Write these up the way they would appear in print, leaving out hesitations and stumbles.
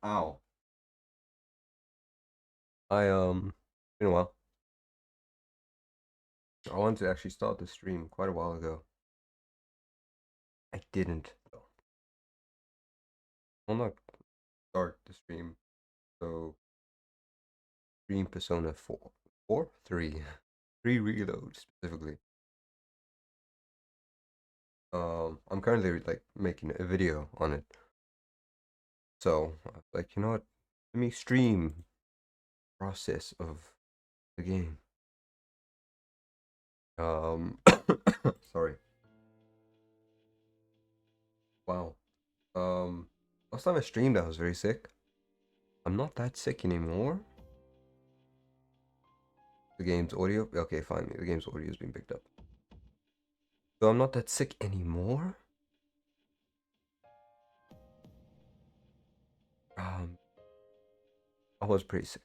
Ow. Been a while. I wanted to actually start the stream quite a while ago. I didn't though. I'll not start the stream. So stream Persona 4. 4? 3. 3 Reload specifically. I'm currently like making a video on it. So like, you know what? Let me stream process of the game. Um sorry. Wow. Last time I streamed I was very sick. I'm not that sick anymore. The game's audio? Okay, fine. The game's audio has been picked up. So I'm not that sick anymore? Um, I was pretty sick.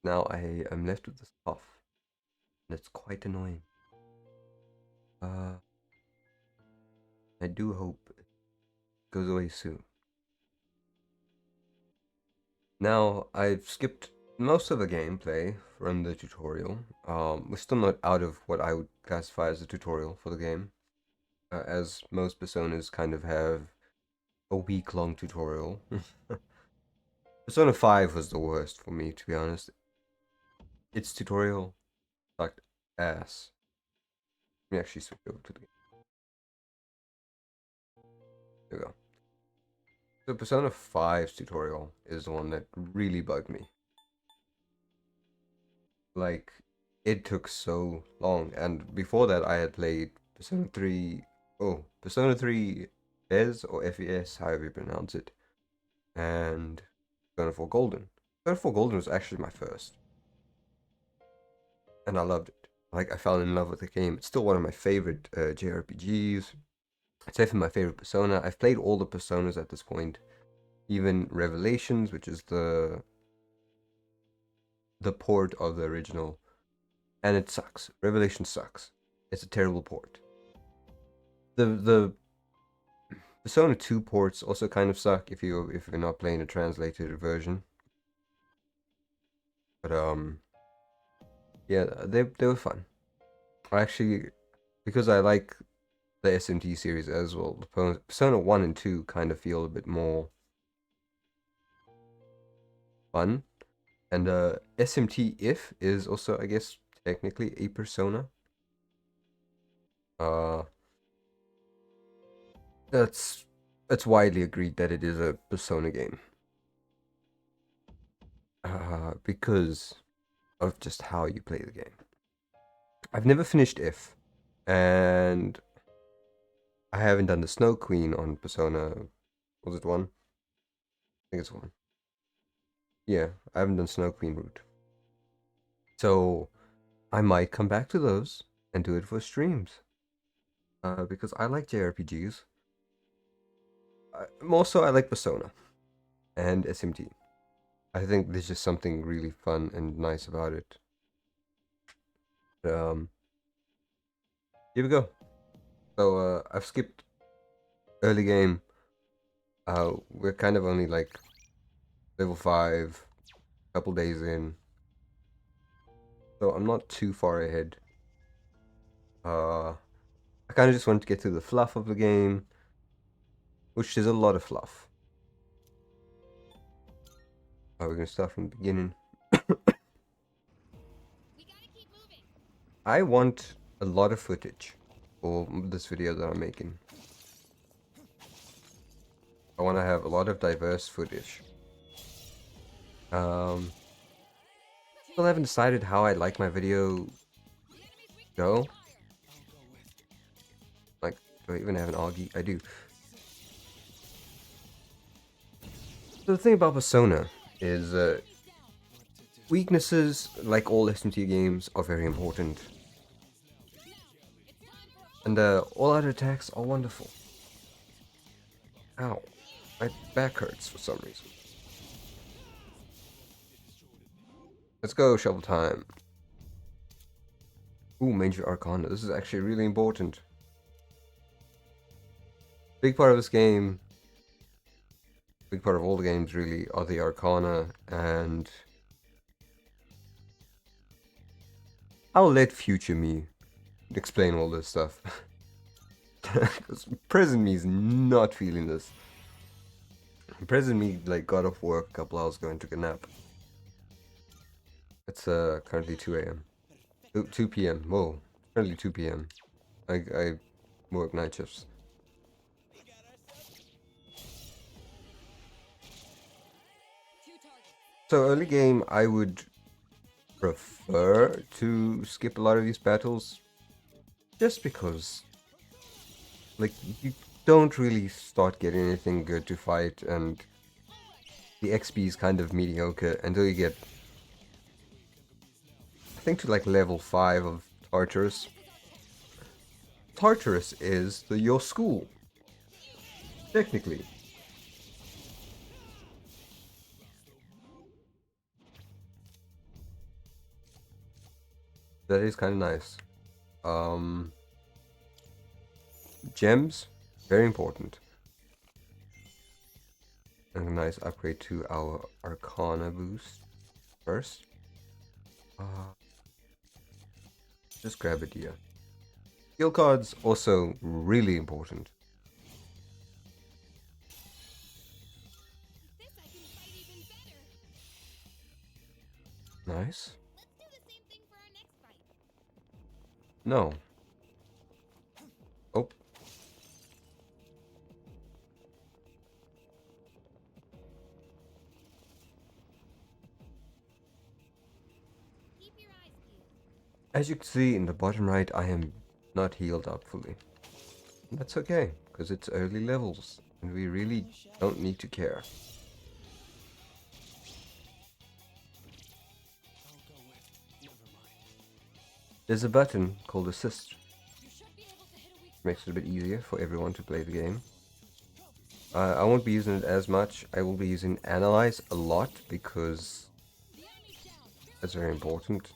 Now I am left with this cough. And it's quite annoying. Uh, I do hope it goes away soon. Now, I've skipped most of the gameplay from the tutorial. We're still not out of what I would classify as a tutorial for the game. As most personas kind of have a week-long tutorial. Persona 5 was the worst for me, to be honest. Its tutorial sucked ass. Let me actually switch over to the game. There we go. So Persona 5's tutorial is the one that really bugged me. Like, it took so long. And before that, I had played Persona 3. Oh, Persona 3 FES or FES, however you pronounce it. And Persona 4 Golden. Persona 4 Golden was actually my first. And I loved it. Like, I fell in love with the game. It's still one of my favorite JRPGs. It's definitely my favorite Persona. I've played all the Personas at this point. Even Revelations, which is the port of the original, and it sucks. Revelation sucks. It's a terrible port. The Persona 2 ports also kind of suck if you're not playing a translated version. But yeah, they were fun. I actually, because I like the SMT series as well. Persona 1 and 2 kind of feel a bit more fun. And SMT if is also, I guess, technically a Persona. Uh, that's widely agreed that it is a Persona game. Because of just how you play the game. I've never finished if, and I haven't done the Snow Queen on Persona. Was it 1? I think it's 1. Yeah, I haven't done Snow Queen route. So I might come back to those and do it for streams. Because I like JRPGs. More so, I like Persona and SMT. I think there's just something really fun and nice about it. Um, here we go. So I've skipped early game. We're kind of only like level 5, couple days in. So I'm not too far ahead. I kind of just wanted to get through the fluff of the game, which is a lot of fluff. We're gonna start from the beginning. I want a lot of footage for this video that I'm making. I want to have a lot of diverse footage. Still haven't decided how I'd like my video go. Like, do I even have an Augie? I do. So the thing about Persona is weaknesses, like all SMT games, are very important. And all-out attacks are wonderful. Ow. My back hurts for some reason. Let's go, shovel time. Ooh, Major Arcana. This is actually really important. Big part of this game big part of all the games really are the Arcana, and I'll let future me explain all this stuff. Because present me is not feeling this. Present me like got off work a couple hours ago and took a nap. It's currently 2 a.m. 2 p.m. Whoa, currently 2 p.m. I work night shifts. So early game, I would prefer to skip a lot of these battles, just because, like, you don't really start getting anything good to fight, and the XP is kind of mediocre until you get, I think, to like level 5 of Tartarus. Tartarus is your school, technically. That is kind of nice. Gems, very important. And a nice upgrade to our Arcana boost first. Just grab it here. Skill cards also really important. Nice. No. Oh. As you can see in the bottom right, I am not healed up fully. That's okay, because it's early levels, and we really don't need to care. There's a button called Assist. Makes it a bit easier for everyone to play the game. I won't be using it as much. I will be using Analyze a lot, because that's very important.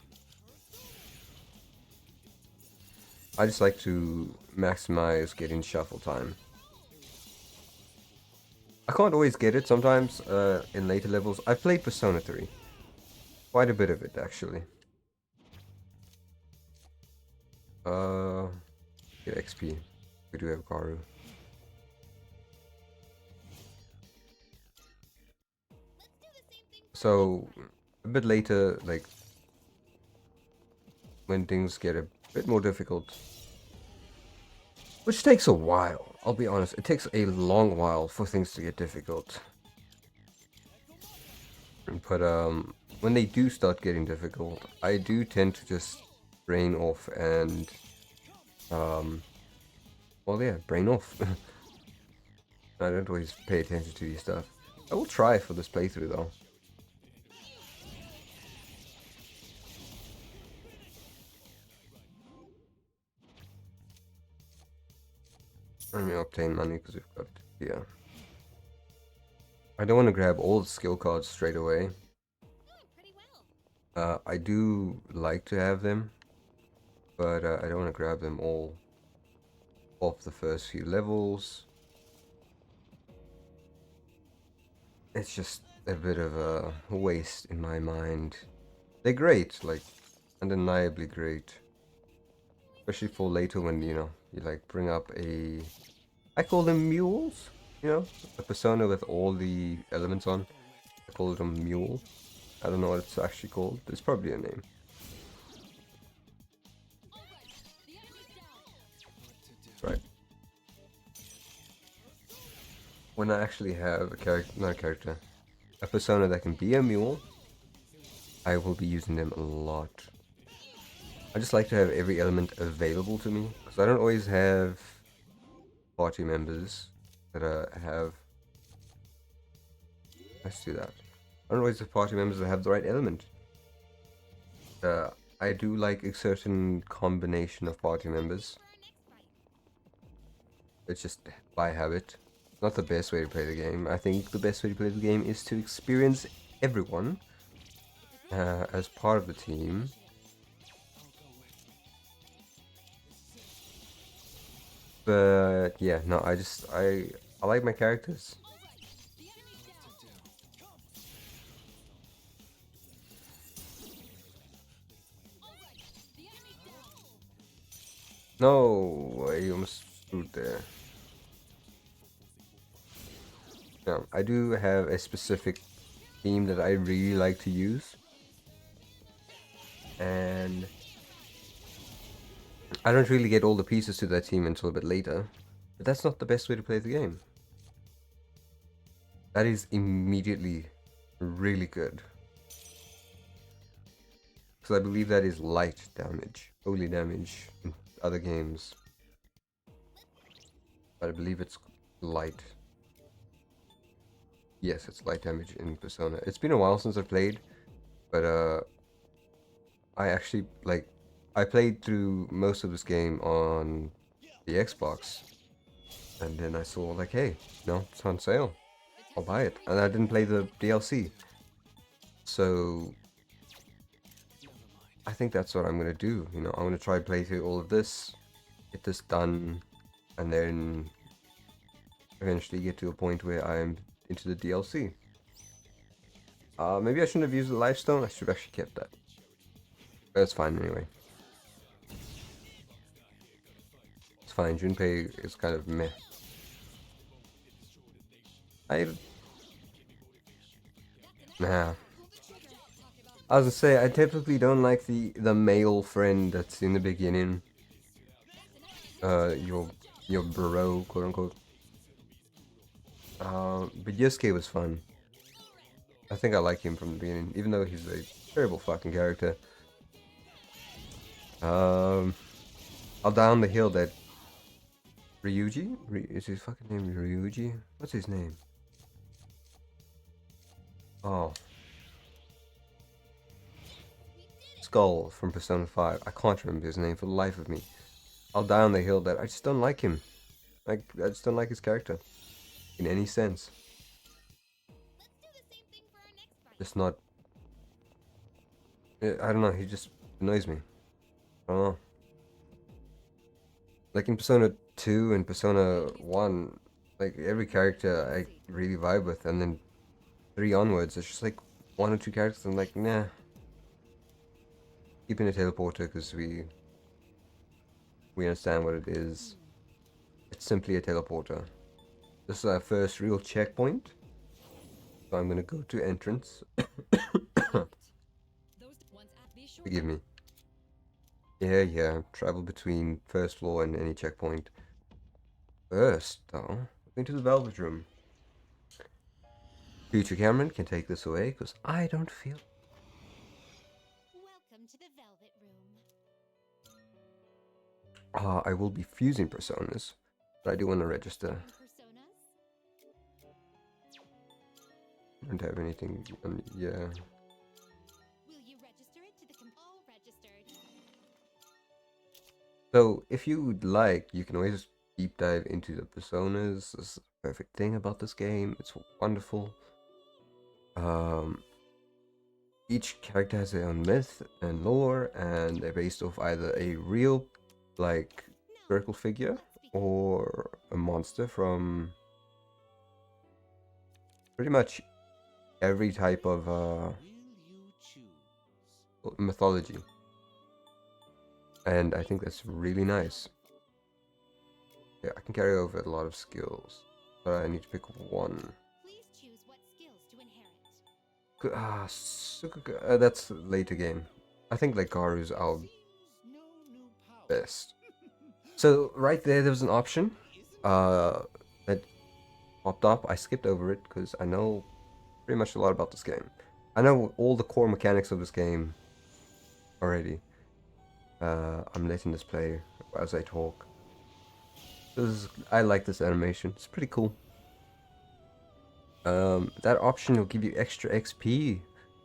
I just like to maximize getting shuffle time. I can't always get it sometimes in later levels. I've played Persona 3. Quite a bit of it, actually. Get XP. We do have Karu. So, a bit later, like, when things get a bit more difficult, which takes a while, I'll be honest, it takes a long while for things to get difficult. But when they do start getting difficult, I do tend to just brain off and well, yeah, brain off. I don't always pay attention to these stuff. I will try for this playthrough though. Let me obtain money because we've got, yeah. I don't want to grab all the skill cards straight away. I do like to have them, but I don't want to grab them all off the first few levels. It's just a bit of a waste in my mind. They're great, like, undeniably great. Especially for later when, you know, you like bring up a... I call them mules, you know? A persona with all the elements on. I call it a mule. I don't know what it's actually called. There's probably a name. Right. When I actually have a character, not a character, a persona that can be a mule, I will be using them a lot. I just like to have every element available to me, because I don't always have party members that have... Let's do that. I don't always have party members that have the right element. I do like a certain combination of party members. It's just by habit. Not the best way to play the game. I think the best way to play the game is to experience everyone as part of the team. But yeah, no, I like my characters. No, I almost screwed there. No, I do have a specific theme that I really like to use. And I don't really get all the pieces to that theme until a bit later. But that's not the best way to play the game. That is immediately really good. Because I believe that is light damage. Holy damage in other games. But I believe it's light. Yes, it's light damage in Persona. It's been a while since I played. But I actually, like, I played through most of this game on the Xbox. And then I saw, like, hey, no, it's on sale. I'll buy it. And I didn't play the DLC. So I think that's what I'm gonna do. You know, I'm gonna try to play through all of this, get this done, and then eventually get to a point where I'm into the DLC. Maybe I shouldn't have used the Lifestone. I should have actually kept that. But it's fine anyway. It's fine. Junpei is kind of meh. Nah. I was gonna say, I typically don't like the male friend that's in the beginning. Your bro, quote unquote. But Yosuke was fun. I think I like him from the beginning, even though he's a terrible fucking character. I'll down the hill that Ryuji? Is his fucking name Ryuji? What's his name? Oh. Skull from Persona 5. I can't remember his name for the life of me. I'll die on the hill that I just don't like him. Like, I just don't like his character. In any sense. Just not... I don't know, he just annoys me. I don't know. Like in Persona 2 and Persona 1, like every character I really vibe with, and then 3 onwards, it's just like 1 or 2 characters I'm like, nah. Keeping a teleporter because we understand what it is. It's simply a teleporter. This is our first real checkpoint. So I'm gonna go to entrance. Forgive me. Yeah. Travel between first floor and any checkpoint. First, though, going to the Velvet Room. Future Cameron can take this away because I don't feel. Welcome to the Velvet Room. I will be fusing personas, but I do want to register. I don't have anything. Yeah. Will you register it to the all registered? So, if you would like, you can always deep dive into the personas. This is the perfect thing about this game. It's wonderful. Each character has their own myth and lore, and they're based off either a real, like, circle figure or a monster from pretty much every type of mythology. And I think that's really nice. Yeah, I can carry over a lot of skills, but I need to pick one. Please choose what skills to inherit. That's later game. I think like Garu's our best. So right there was an option that popped up. I skipped over it because I know pretty much a lot about this game. I know all the core mechanics of this game already. I'm letting this play as I talk. I like this animation. It's pretty cool. That option will give you extra XP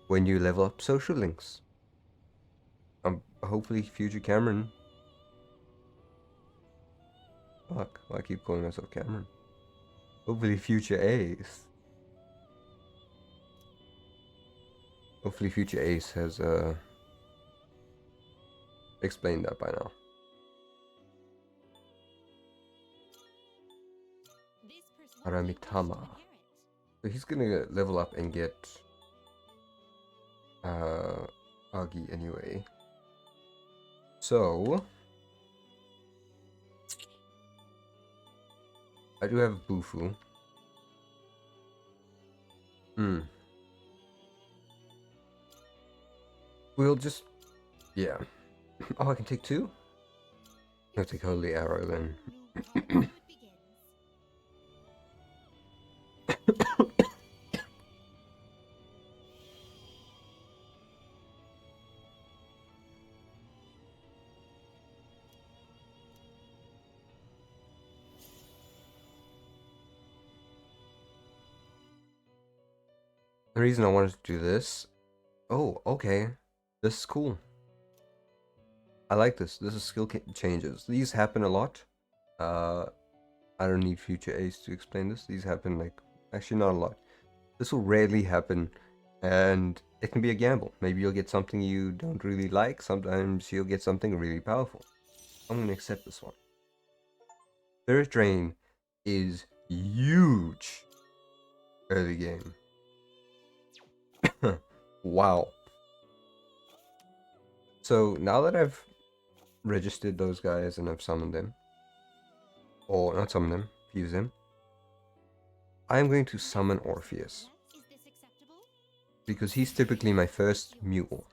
when you level up social links. Hopefully Future Cameron. Fuck, why I keep calling myself Cameron? Hopefully Future Ace. Hopefully Future Ace has explained that by now. Aramitama. So he's gonna level up and get Agi anyway. So I do have Bufu. We'll just... yeah. Oh, I can take two? I'll take Holy Arrow then. New combat begins. The reason I wanted to do this... oh, okay. This is cool. I like this. This is skill changes. These happen a lot. I don't need future Ace to explain this. These happen like... actually not a lot. This will rarely happen. And it can be a gamble. Maybe you'll get something you don't really like. Sometimes you'll get something really powerful. I'm going to accept this one. Spirit Drain is huge early game. Wow. So now that I've registered those guys and I've summoned them, or not summoned them, fuse them, I'm going to summon Orpheus. Is this acceptable? Because he's typically my first mule.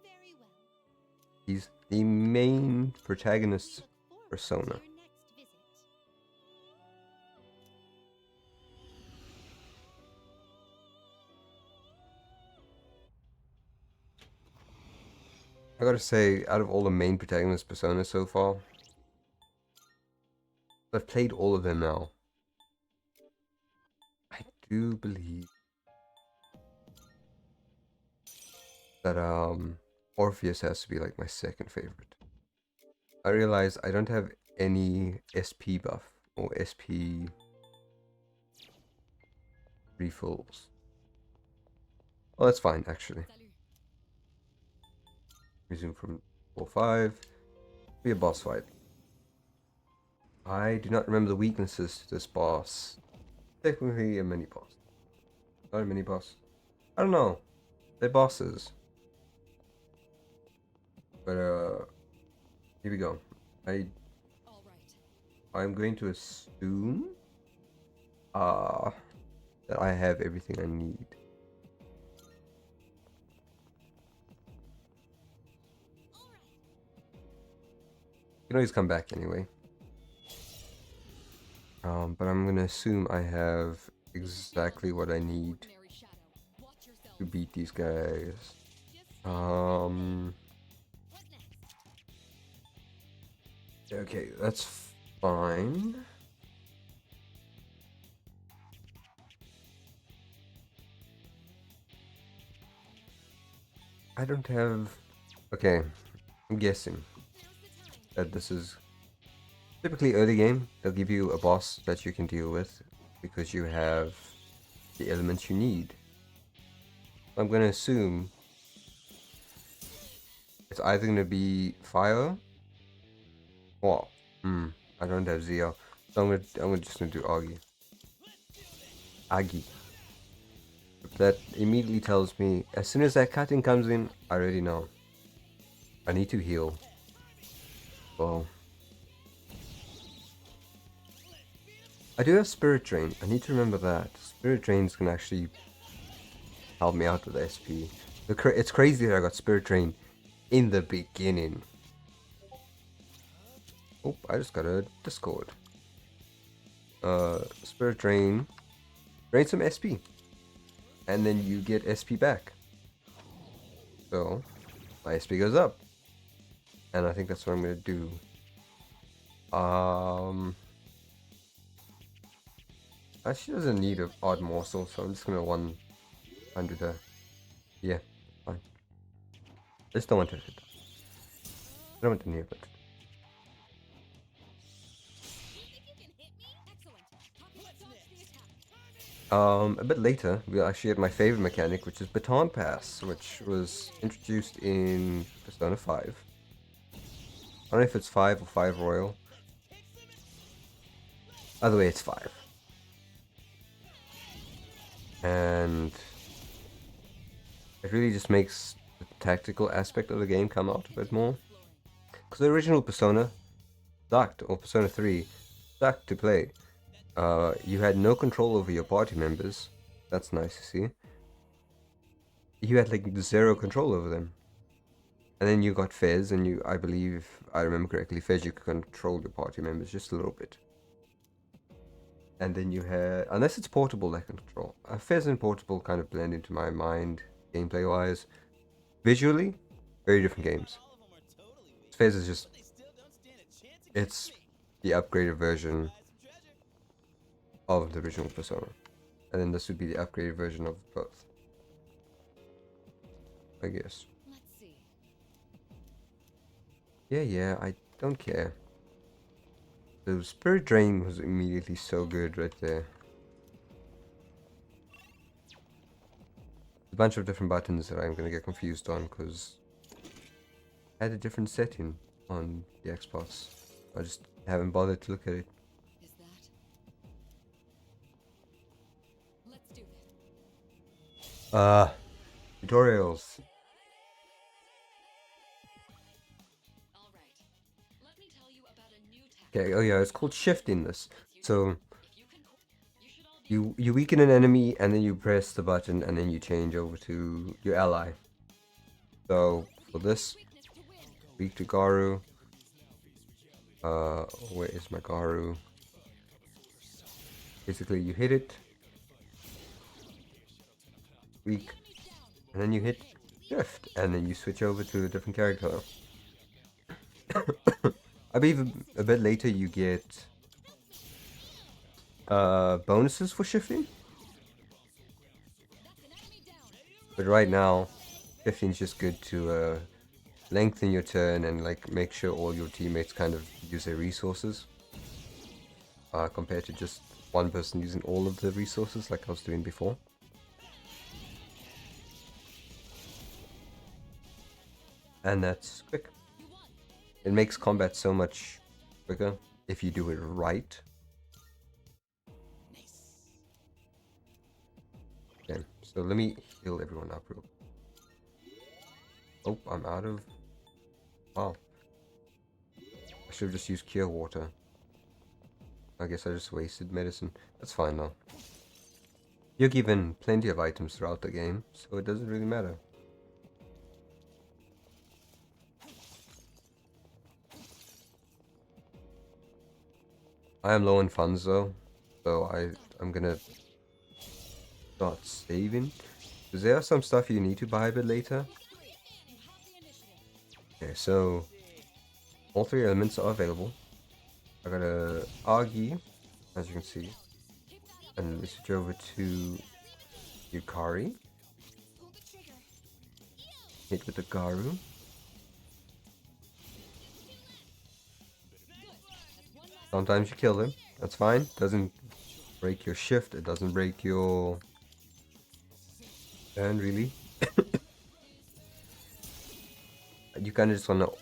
Very well. He's the main protagonist Look forward persona. to your next visit. I gotta say, out of all the main protagonist personas so far, I've played all of them now. I do believe that Orpheus has to be like my second favorite. I realize I don't have any SP buff or SP refills. Well, that's fine actually. Resume from 4-5. Be a boss fight. I do not remember the weaknesses to this boss. Technically a mini boss. Not a mini boss. I don't know. They're bosses. But here we go. I'm going to assume that I have everything I need. You can always come back anyway. But I'm gonna assume I have exactly what I need to beat these guys. Okay, that's fine. I don't have... okay, I'm guessing that this is typically early game. They'll give you a boss that you can deal with because you have the elements you need. I'm gonna assume it's either gonna be fire or I don't have Zio, so I'm just gonna do Agi. That immediately tells me as soon as that cutting comes in, I already know I need to heal. Well, I do have Spirit Drain. I need to remember that. Spirit Drains can actually help me out with SP. It's crazy that I got Spirit Drain in the beginning. Oh, I just got a Discord. Spirit Drain. Drain some SP. And then you get SP back. So, my SP goes up. And I think that's what I'm gonna do. She doesn't need an odd morsel, so I'm just gonna 100 her. Yeah, fine. I just don't want to hit. I don't want to near it. A bit later, we'll actually get my favorite mechanic, which is Baton Pass, which was introduced in Persona 5. I don't know if it's 5 or 5 Royal. Either way, it's 5. And it really just makes the tactical aspect of the game come out a bit more. Because the original Persona sucked, or Persona 3 sucked to play. You had no control over your party members. That's nice to see. You had like zero control over them. And then you got Fez, and you, I believe, if I remember correctly, Fez, you could control your party members just a little bit. And then you had, unless it's portable that can control. Fez and portable kind of blend into my mind, gameplay wise. Visually, very different games. Fez is just, it's the upgraded version of the original Persona. And then this would be the upgraded version of both, I guess. Let's see. Yeah, I don't care. The Spirit Drain was immediately so good right there. A bunch of different buttons that I'm gonna get confused on because I had a different setting on the Xbox. I just haven't bothered to look at it. Is that? Let's do this. Tutorials. All right. Let me tell you about a new tactic. Okay, oh yeah, it's called shifting this. So If you can, you should all be. you weaken an enemy and then you press the button and then you change over to your ally. So for this, Weakness to win. weak to Garu. Where is my Garu? Basically, you hit it, weak, and then you hit shift, and then you switch over to a different character. I believe a bit later you get bonuses for shifting, but right now, shifting is just good to lengthen your turn and like make sure all your teammates kind of use their resources, compared to just one person using all of the resources like I was doing before. And that's quick. It makes combat so much quicker if you do it right. Okay, so let me heal everyone up real quick. Oh, I'm out of... Wow. I should have just used cure water. I guess I just wasted medicine. That's fine though. You're given plenty of items throughout the game, so it doesn't really matter. I am low on funds though, so I'm gonna start saving. Is there some stuff you need to buy a bit later? Okay, so all three elements are available. I got a Agi, as you can see, and we switch over to Yukari. Hit with the Garu. Sometimes you kill them. That's fine. Doesn't break your shift. It doesn't break your turn, really. You kind of just want to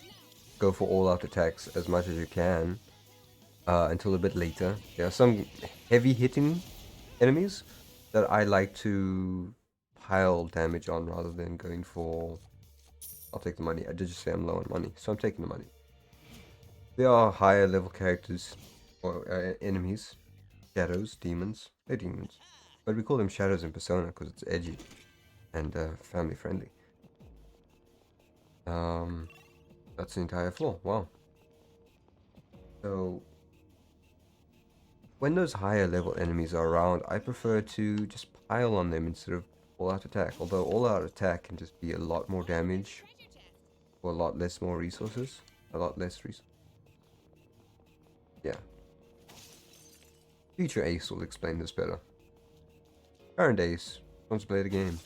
go for all-out attacks as much as you can until a bit later. There are some heavy-hitting enemies that I like to pile damage on rather than going for... I'll take the money. I did just say I'm low on money, so I'm taking the money. There are higher level characters or enemies. Shadows, demons. They're demons. But we call them shadows in Persona because it's edgy and family friendly. That's the entire floor. Wow. So when those higher level enemies are around, I prefer to just pile on them instead of all-out attack. Although all-out attack can just be a lot more damage for a lot less more resources. A lot less resources. Yeah. Future Ace will explain this better. Current Ace wants to play the game.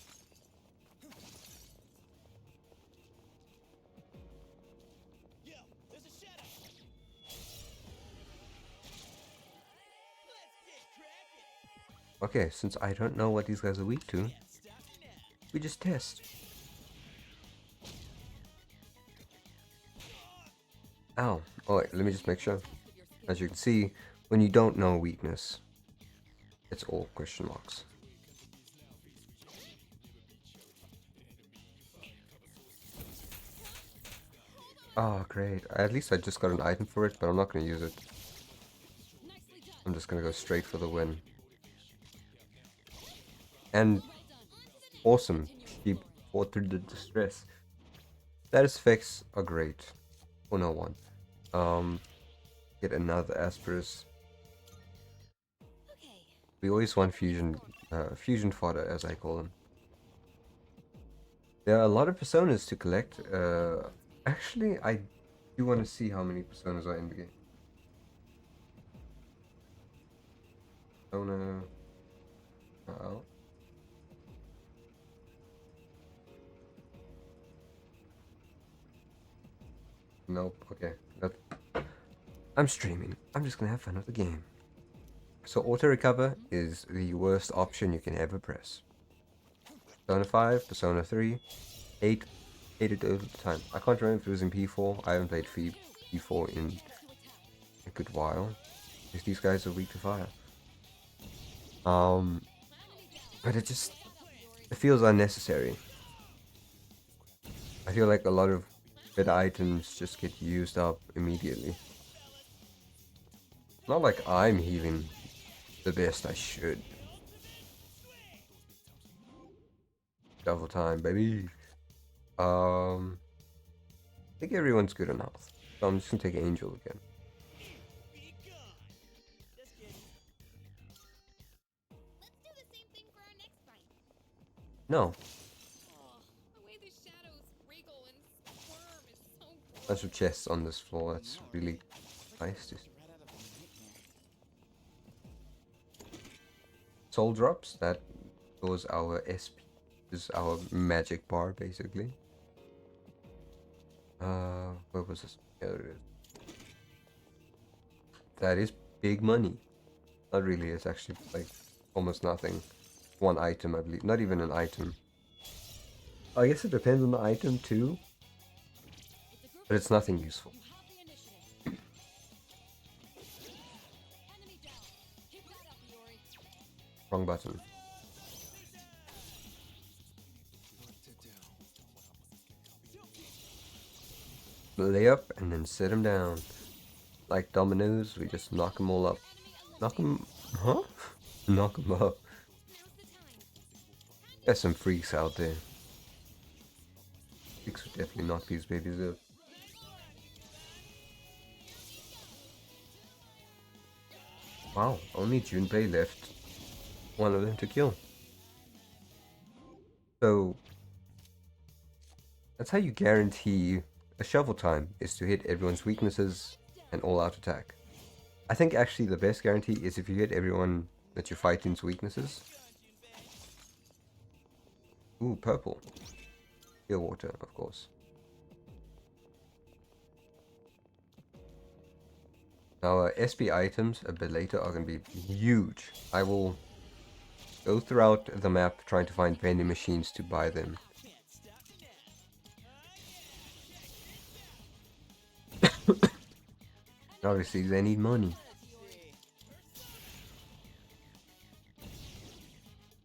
Okay, since I don't know what these guys are weak to, we just test. Ow. Oh wait, let me just make sure. As you can see, when you don't know a weakness, it's all question marks. Oh, great. At least I just got an item for it, but I'm not going to use it. I'm just gonna go straight for the win. And awesome. She fought through the distress. Status effects are great. Oh no one. Get another Asperus. We always want fusion fodder, as I call them. There are a lot of personas to collect. Actually, I do want to see how many personas are in the game. Persona. Oh. Nope. Okay. I'm streaming. I'm just gonna have fun with the game. So auto recover is the worst option you can ever press. Persona 5, Persona 3, 8, 8 it over the time. I can't remember if it was in P4. I haven't played P4 in a good while. Because these guys are weak to fire. But it feels unnecessary. I feel like a lot of good items just get used up immediately. Not like I'm healing the best I should. Double time, baby. I think everyone's good on health. So I'm just gonna take Angel again. No. Bunch of chests on this floor. That's really nice. Soul drops. That was our SP. Is our magic bar basically. Where was this? Yeah, there it is. That is big money. Not really. It's actually like almost nothing. One item, I believe. Not even an item. I guess it depends on the item too. But it's nothing useful. Wrong button. Lay up and then sit him down. Like dominoes, we just knock them all up. Knock them... Huh? Knock them up. There's some freaks out there. Freaks would definitely knock these babies up. Wow, only Junpei left. One of them to kill. So that's how you guarantee a shovel time, is to hit everyone's weaknesses and all out attack. I think actually the best guarantee is if you hit everyone that you're fighting's weaknesses. Ooh, purple. Pure water, of course. Now SP items a bit later are going to be huge. I will go throughout the map trying to find vending machines to buy them. Obviously they need money.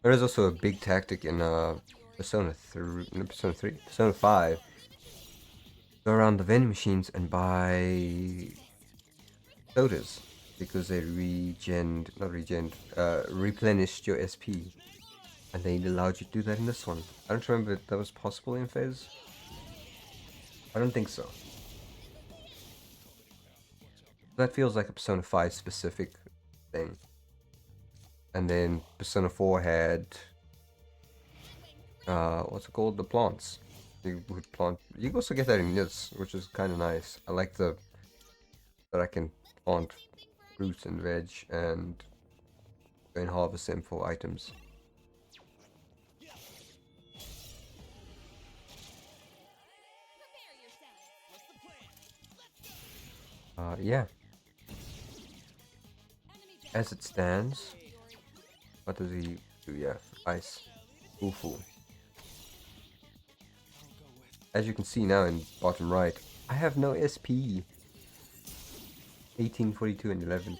There is also a big tactic in Persona 5. Go around the vending machines and buy sodas because they replenished your SP, and they allowed you to do that in this one. I don't remember if that was possible in Fez. I don't think so. That feels like a Persona 5 specific thing. And then Persona 4 had what's it called? The plants. You would plant. You also get that in this, which is kind of nice. I like that I can plant fruits and veg and go and harvest them for items. Yeah. As it stands, what does he do? Yeah, ice. Ufu. As you can see now in bottom right, I have no SP. 18, 42, and 11.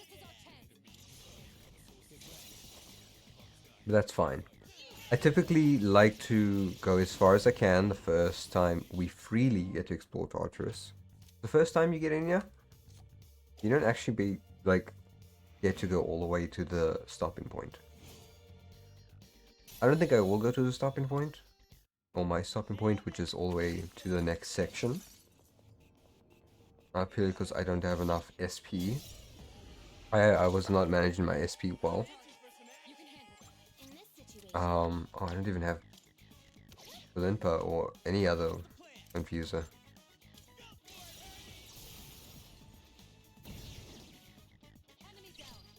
But that's fine. I typically like to go as far as I can the first time we freely get to explore Tartarus. The first time you get in here, you don't actually be like get to go all the way to the stopping point. I don't think I will go to the stopping point, or my stopping point, which is all the way to the next section. Purely because I don't have enough SP. I was not managing my SP well. Oh, I don't even have Limpa or any other confuser.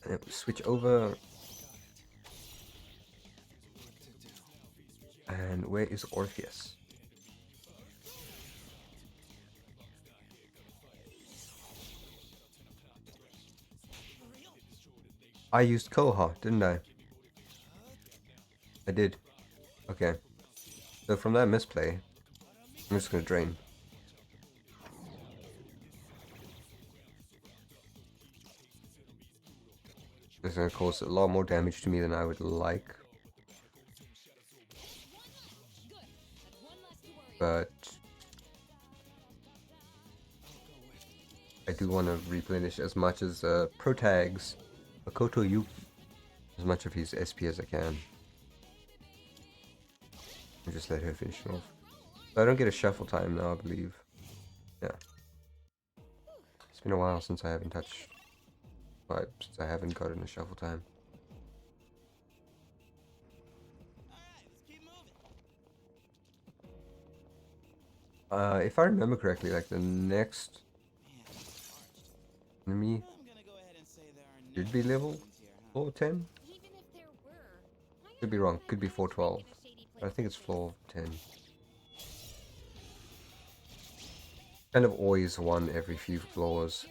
And we switch over. And where is Orpheus? I used Koha, didn't I? I did. Okay. So from that misplay, I'm just gonna drain. It's gonna cause a lot more damage to me than I would like. But I do want to replenish as much as Protags, Makoto Yuki, as much of his SP as I can. And just let her finish it off. So I don't get a shuffle time now, I believe. Yeah. It's been a while since I haven't touched. Well, since I haven't gotten a shuffle time. If I remember correctly, like the next enemy should be level 410? Could be wrong, could be 412. But I think it's floor 10. Kind of always one every few floors.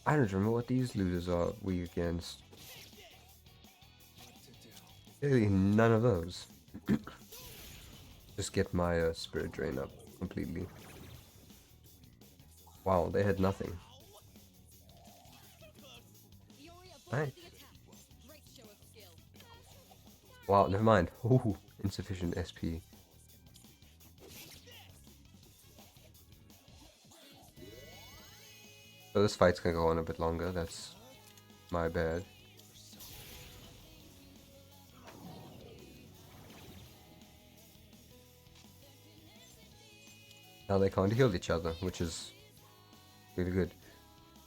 I don't remember what these looters are weak against. Clearly none of those. Just get my spirit drain up completely. Wow, they had nothing. Nice. Wow, never mind. Ooh, insufficient SP. So this fight's gonna go on a bit longer, that's my bad. Now they can't heal each other, which is really good.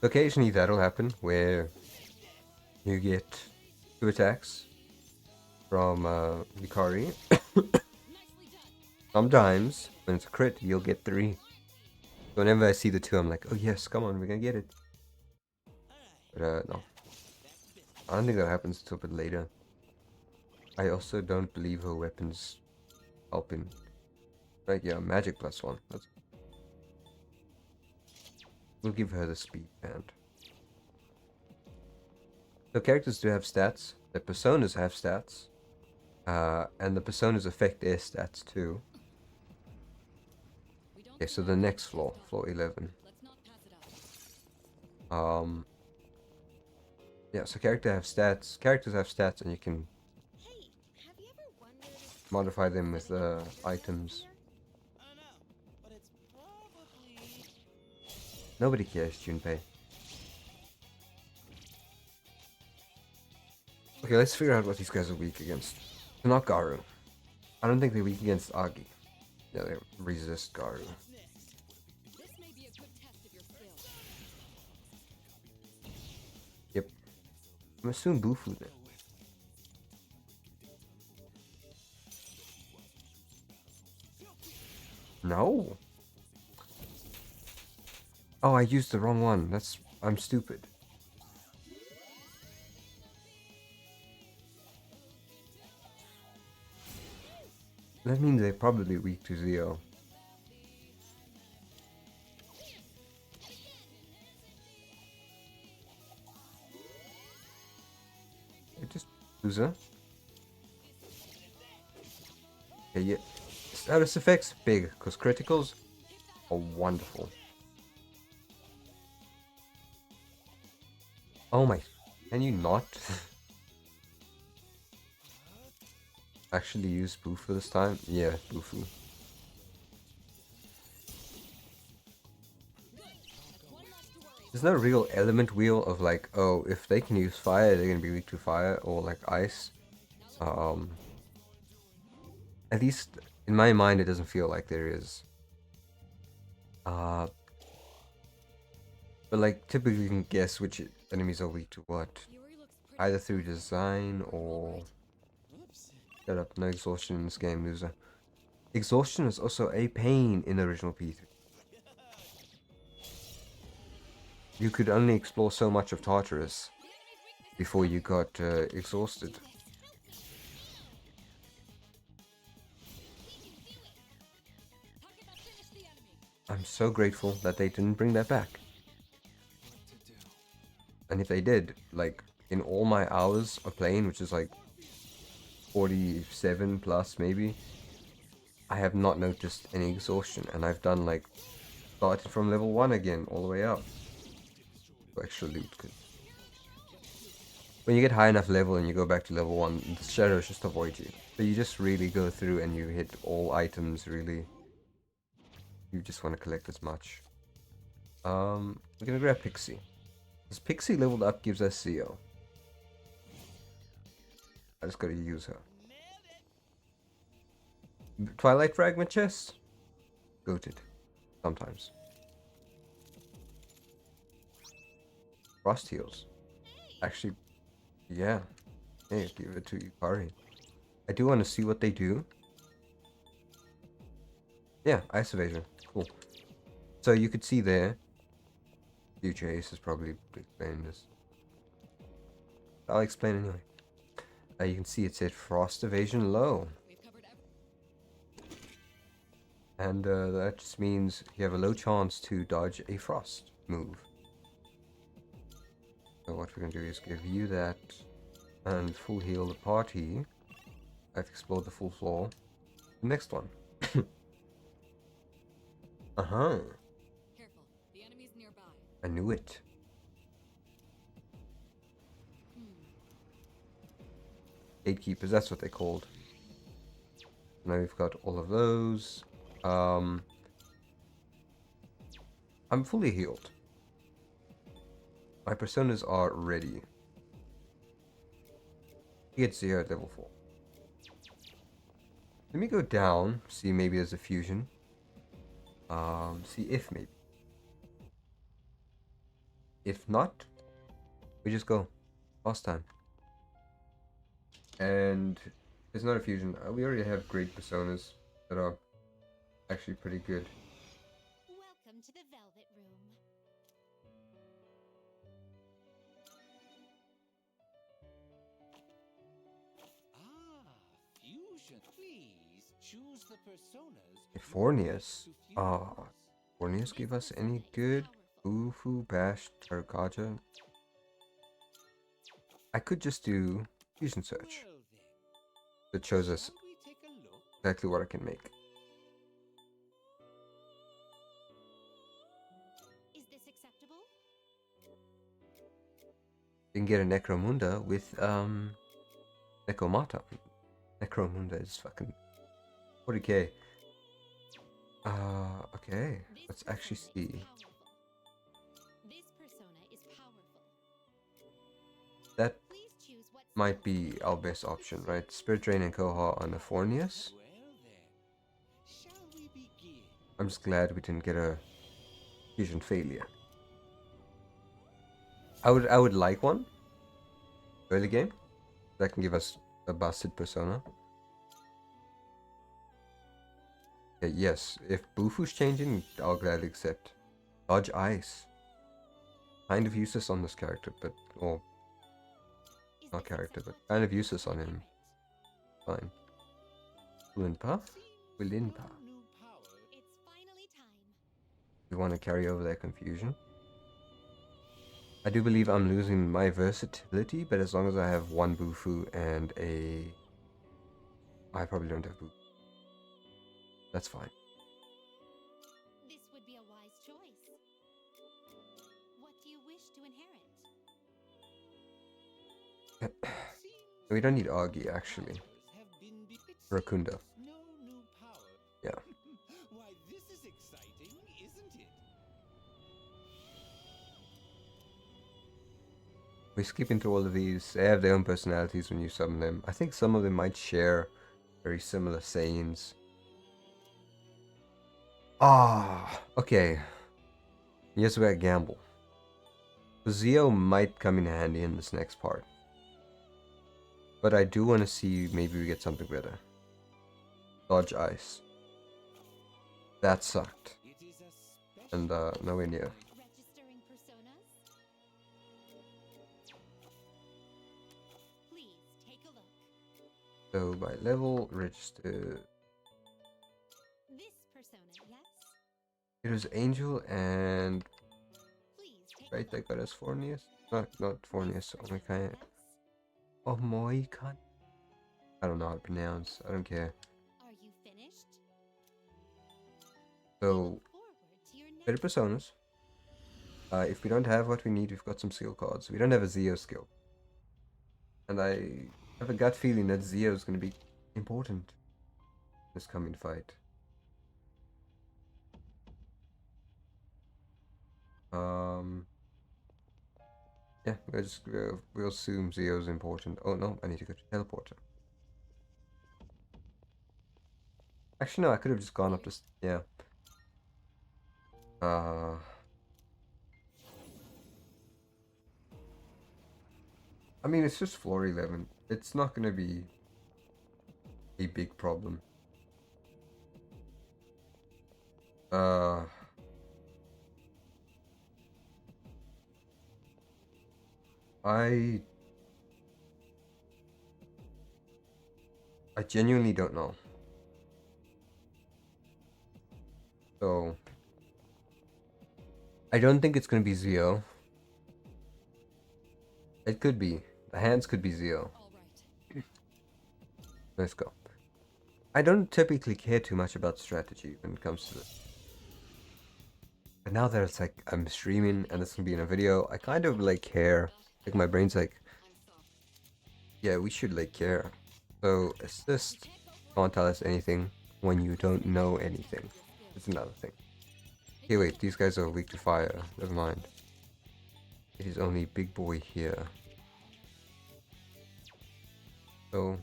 Occasionally that'll happen, where you get 2 attacks from Vikari. Sometimes, when it's a crit, you'll get 3. So whenever I see the 2, I'm like, oh yes, come on, we're gonna get it. But no. I don't think that happens until a bit later. I also don't believe her weapons helping. Like, yeah, magic +1. We'll give her the speed band. So characters do have stats. The personas have stats. And the personas affect their stats too. Okay, so the next floor, floor 11. Yeah, so characters have stats, and you can modify them with items. Nobody cares, Junpei. Okay, let's figure out what these guys are weak against. They're not Garu. I don't think they're weak against Agi. Yeah, they resist Garu. Yep. I'm assuming Bufu then. No. Oh, I used the wrong one. I'm stupid. That means they're probably weak to Zeo. Just loser. Okay, yeah. Status effects, big, because criticals are wonderful. Oh my, can you not? Actually use Bufu this time? Yeah, Bufu. There's no real element wheel of like, oh, if they can use fire, they're gonna be weak to fire, or like ice. Um, at least in my mind, it doesn't feel like there is. Uh, but like typically you can guess which enemies are weak to what, Fury looks pretty either through design all or. right. Whoops. Shut up, no exhaustion in this game, loser. Exhaustion is also a pain in the original P3. You could only explore so much of Tartarus before you got exhausted. Finish the enemy. I'm so grateful that they didn't bring that back. What to do? And if they did, like, in all my hours of playing, which is like 47 plus maybe, I have not noticed any exhaustion. And I've done like, started from level 1 again, all the way up. For extra loot. 'Cause when you get high enough level and you go back to level 1, the shadows just avoid you. So you just really go through and you hit all items, really. You just want to collect as much. We're gonna grab Pixie. This Pixie leveled up gives us CO. I just gotta use her. Twilight Fragment chest? Goated. Sometimes. Frost heals. Actually, yeah. Hey, give it to Yukari. I do want to see what they do. Yeah, Ice Evasion. Cool. So you could see there. Future Ace is probably explaining this. I'll explain anyway. You can see it said Frost Evasion low. We've covered And that just means you have a low chance to dodge a frost move. So what we're going to do is give you that and full heal the party. I've explored the full floor. The next one. Uh-huh. Careful. The enemy's nearby. I knew it. Gatekeepers, that's what they're called. Now we've got all of those. I'm fully healed. My personas are ready. He gets 0 at level 4. Let me go down, see maybe there's a fusion. See if maybe. If not, we just go. Last time. And there's not a fusion. We already have great personas that are actually pretty good. Welcome to the Velvet Room. Ah, fusion. Please choose the personas. Fornius. Fornius give us any good? Ufu, Bash, Targaja. I could just do Fusion Search. Well then, That shows us shall we take a look? exactly what I can make. Is this acceptable? You can get a Necromunda with Necromata. Necromunda is fucking 40k. Okay. This Let's actually persona is see. powerful. This persona is powerful. That Please choose what might skills be our best option, right? Spirit Drain and Koha on the Fornius. Well then, shall we begin? I'm just glad we didn't get a fusion failure. I would like one early game that can give us a busted persona. Okay, yes, if Bufu's changing, I'll gladly accept. Dodge Ice. Kind of useless on this character, but or Is not this character, but acceptable? kind of useless on him. Fine. Ulinpa? Ulinpa. New power. It's finally time. You want to carry over that confusion? I do believe I'm losing my versatility, but as long as I have one Bufu and a... I probably don't have Bufu. That's fine. This would be a wise choice. What do you wish to inherit? We don't need Augie, actually. Rakunda. No new power. Yeah. Why, this is exciting, isn't it? we're skipping through all of these. They have their own personalities when you summon them. I think some of them might share very similar sayings. Ah, okay. Here's where I gamble. Zeo might come in handy in this next part. But I do want to see maybe we get something better. Dodge Ice. That sucked. It is a special And nowhere near. Registering personas? Please take a look. So by level, register. This persona, yes? It was Angel and Please take right, I got us Fornius. Not Fornius, oh my god. yes? Oh my god. I don't know how to pronounce. I don't care. Are you finished? So Look forward to your better next personas. If we don't have what we need, we've got some skill cards. We don't have a Zeo skill. And I have a gut feeling that Zeo is going to be important in this coming fight. Yeah, we'll assume Zeo's important. Oh no, I need to go to teleporter. Actually, no, I could have just gone up this. Yeah. I mean, it's just floor 11. It's not gonna be a big problem. I genuinely don't know. So I don't think it's gonna be Zeo. It could be. The hands could be Zeo. All right. Let's go. I don't typically care too much about strategy when it comes to this. But now that it's like I'm streaming and this can be in a video, I kind of like care. Like my brain's like, I'm soft. yeah, we should like care. So assist can't tell us anything when you don't know anything. It's another thing. Okay, wait, these guys are weak to fire. Never mind. It is only big boy here. So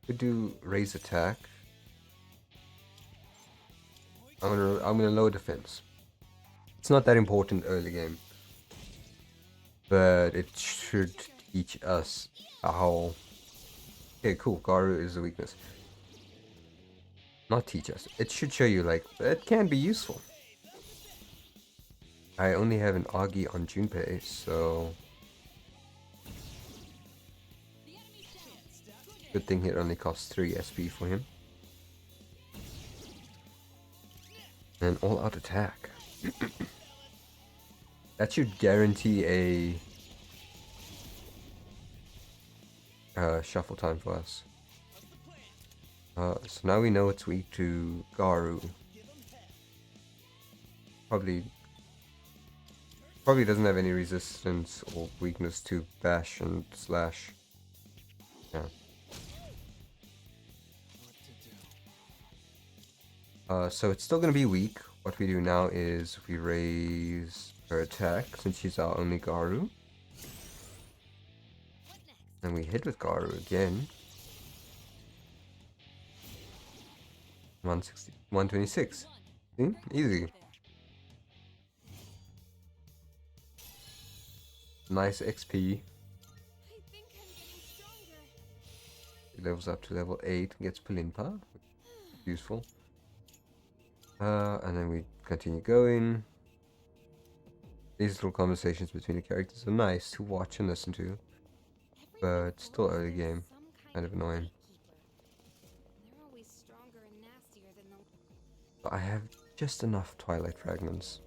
we do raise attack. I'm gonna lower defense. It's not that important early game, but it should teach us how. Okay, cool. Garu is a weakness. Not teach us. It should show you like it can be useful. I only have an Augie on Junpei, so good thing it only costs 3 SP for him. And all out attack. That should guarantee a shuffle time for us. So now we know it's weak to Garu. Probably doesn't have any resistance or weakness to bash and slash. Yeah. So it's still gonna be weak. What we do now is we raise her attack since she's our only Garu. And we hit with Garu again. 160, 126. See? Easy. Nice XP. I think I'm getting stronger. He levels up to level 8 and gets Palinpa. Useful. And then we continue going. These little conversations between the characters are nice to watch and listen to. But still early game. Kind of annoying. They're always stronger and nastier than the. But I have just enough Twilight Fragments.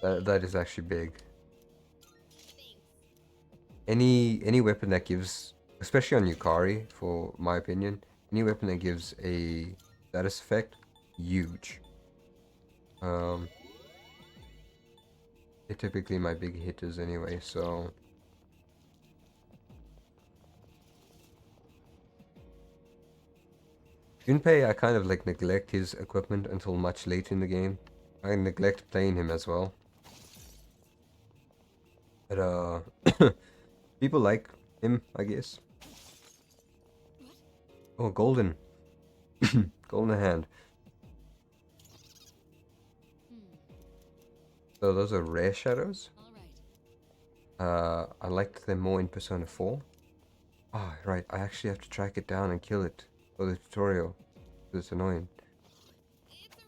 That is actually big. Any weapon that gives, especially on Yukari, for my opinion, any weapon that gives a status effect, huge. They're typically my big hitters anyway, so. Junpei, I kind of like neglect his equipment until much late in the game. I neglect playing him as well. But people like him, I guess. Oh, golden. Golden hand. So those are rare shadows. All right. I liked them more in Persona 4. Ah, right. I actually have to track it down and kill it for the tutorial. It's annoying. It's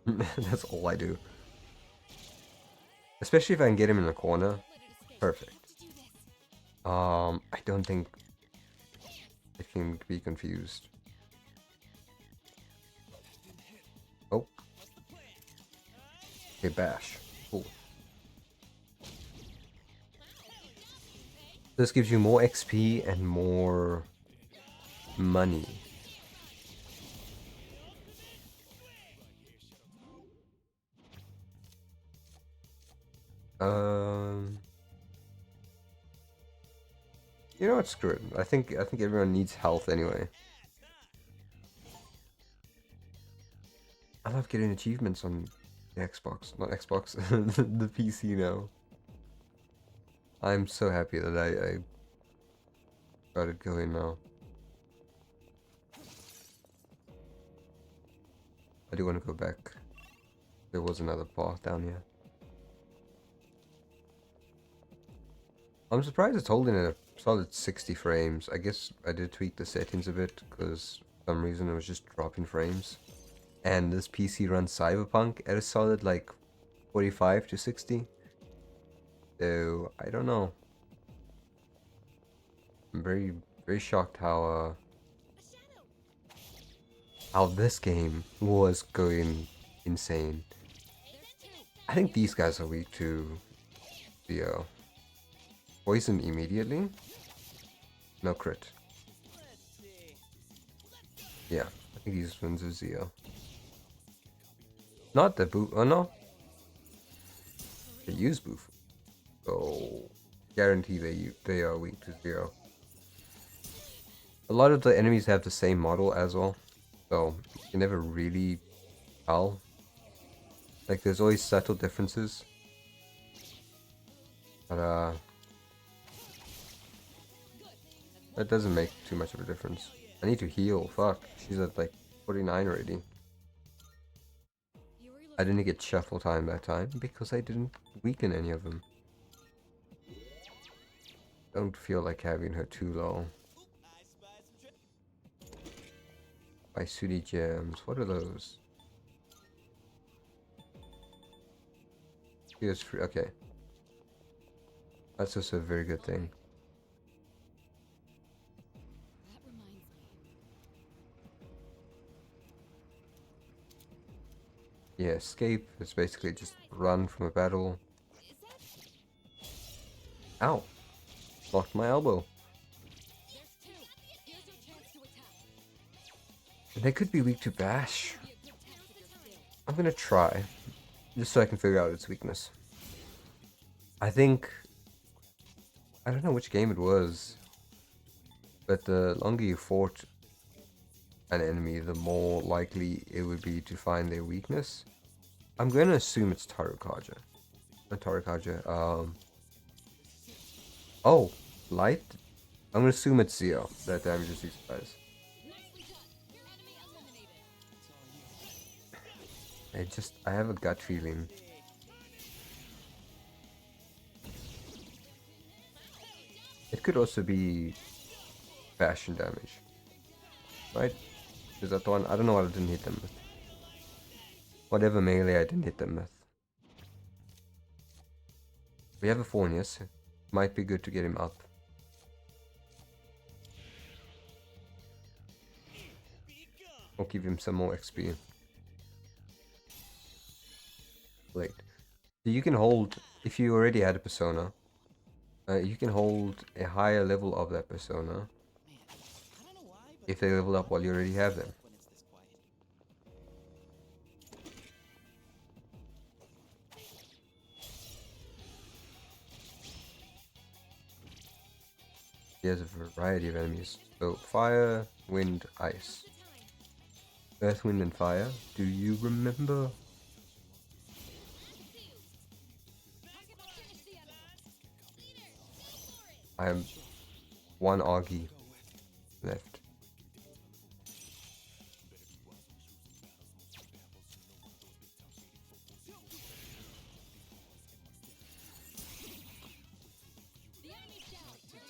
a rare shadow. That's all I do. Especially if I can get him in the corner. Let it escape. Perfect. Have to do this. I don't think it can be confused. Oh. Okay, bash. Cool. This gives you more XP and more money. You know what? Screw it. I think everyone needs health anyway. I love getting achievements on the Xbox, not Xbox, the PC now. I'm so happy that I got it going now. I do want to go back. There was another path down here. I'm surprised it's holding at a solid 60 frames. I guess I did tweak the settings a bit because for some reason it was just dropping frames. And this PC runs Cyberpunk at a solid like 45 to 60. So I don't know. I'm very shocked how this game was going insane. I think these guys are weak to the poison immediately. No crit. Yeah, I think these ones are Zio. Not the boof. Oh no. They use boof. So guarantee they are weak to Zio. A lot of the enemies have the same model as well, so you can never really tell. Like there's always subtle differences. But that doesn't make too much of a difference. I need to heal. Fuck. She's at like 49 already. I didn't get shuffle time that time because I didn't weaken any of them. Don't feel like having her too low. Isudi gems. What are those? Here's free. Okay. That's just a very good thing. That reminds me. Yeah, escape is basically just run from a battle. Ow! Locked my elbow. There's two. Here's your chance to attack. And they could be weak to bash. Be a good test of your skill. I'm gonna try. Just so I can figure out its weakness. I think... I don't know which game it was. But the longer you fought an enemy, the more likely it would be to find their weakness. I'm gonna assume it's Tarukaja. Not Tarukaja, oh, light? I'm gonna assume it's Zio that damages these guys. Nicely done. Your enemy eliminated. I have a gut feeling. It could also be fashion damage. Right? Is that the one? I don't know what I didn't hit them with. Whatever melee I didn't hit them with. We have a Fornius. Might be good to get him up. We'll give him some more XP. Wait. So you can hold, if you already had a persona, you can hold a higher level of that persona if they level up while you already have them. He has a variety of enemies. So fire, wind, ice. Earth, wind, and fire. Do you remember? I have one Augie left.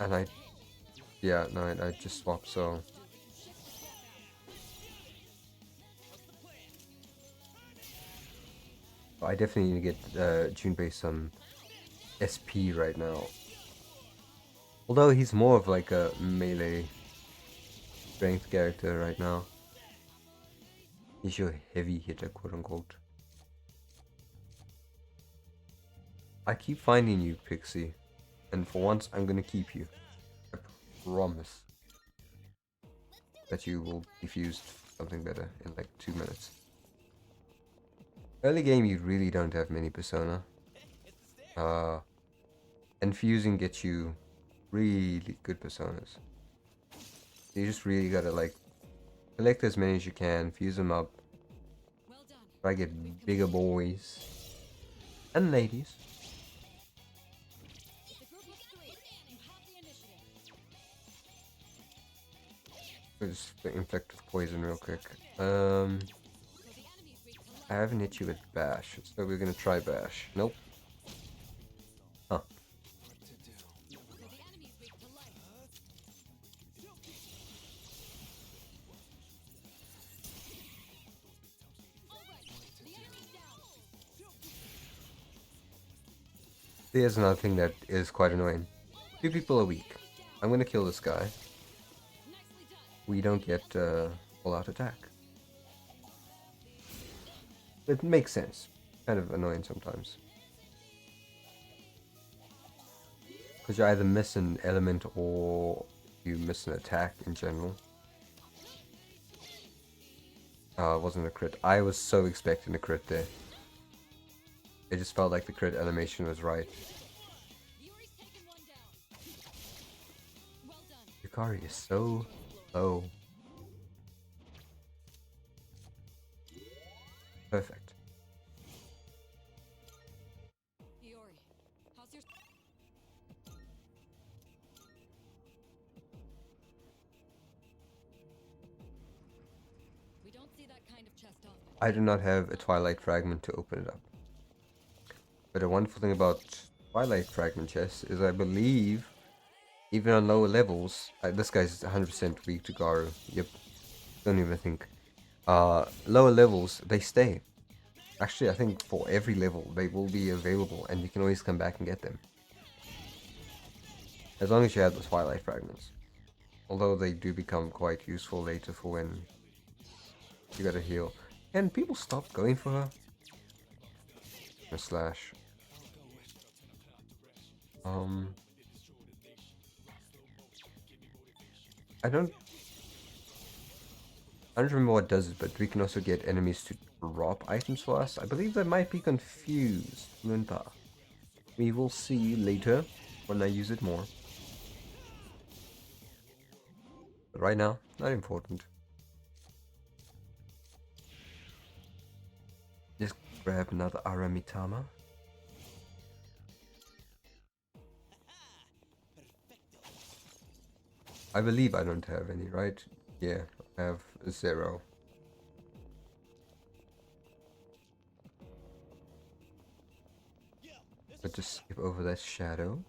And yeah, no, I just swapped, so I definitely need to get Junpei some SP right now. Although he's more of like a melee strength character right now. He's your heavy hitter, quote unquote. I keep finding you, Pixie, and for once I'm gonna keep you. I promise that you will be fused something better in like 2 minutes. Early game, you really don't have many persona. And fusing gets you really good personas. You just really gotta like collect as many as you can, fuse them up, Well done. try to get bigger boys and ladies. It's a group of 3. You have the initiative. Just infect with poison real quick. So the enemy's weak to I light. haven't hit you with bash, so we're gonna try bash. Nope. Huh. So the enemy's weak to light. Alright, the enemy's down. Here's another thing that is quite annoying. 2 people are weak. I'm gonna kill this guy. Nicely done. We don't get full out attack. It makes sense. Kind of annoying sometimes. Because you either miss an element or you miss an attack in general. It wasn't a crit. I was so expecting a crit there. It just felt like the crit animation was right. Yuri's taken one down. Well done. Yukari is so low. Perfect. Yuri, how's your... We don't see that kind of chest often. I do not have a Twilight Fragment to open it up. But the wonderful thing about Twilight Fragment chests is I believe, even on lower levels, this guy's 100% weak to Garu. Yep, don't even think. Lower levels, they stay. Actually, I think for every level, they will be available and you can always come back and get them. As long as you have the Twilight Fragments. Although they do become quite useful later for when you gotta heal. Can people stop going for her? A slash. I don't remember what does it, but we can also get enemies to drop items for us. I believe they might be confused. Moonpa. We will see later when I use it more. But right now, not important. Just grab another Aramitama. I believe I don't have any, right? Yeah, I have 0. But just skip over that shadow.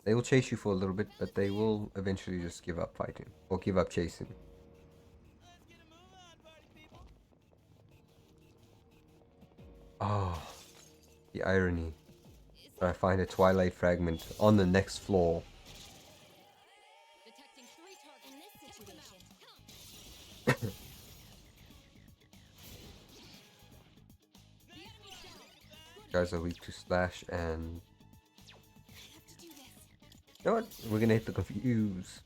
They will chase you for a little bit, but they will eventually just give up fighting. Or give up chasing. Oh, the irony. I find a Twilight Fragment on the next floor. Detecting 3 targets. In this Take them out. situation, Come. The enemy's down. Guys are weak to slash and... I have to do this. You know what? We're gonna hit the confuse.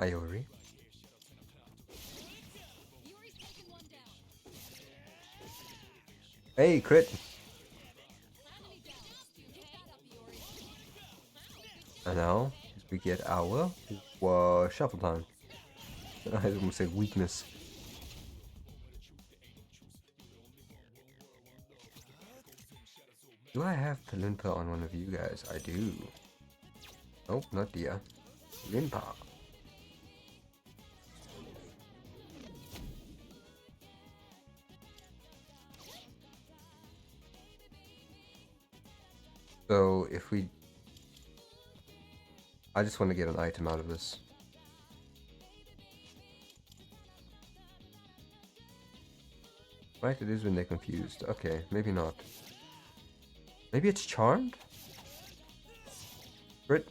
Iori. Yuri's taken one down. Hey, crit! Enemy down. Keep that up, Yuri. And now we get our shuffle time. I almost say weakness. Do I have Palinpa on one of you guys? I do. Oh, not Dia. Linpa. So if we... I just want to get an item out of this. Right, it is when they're confused. Okay, maybe not. Maybe it's charmed? Brit?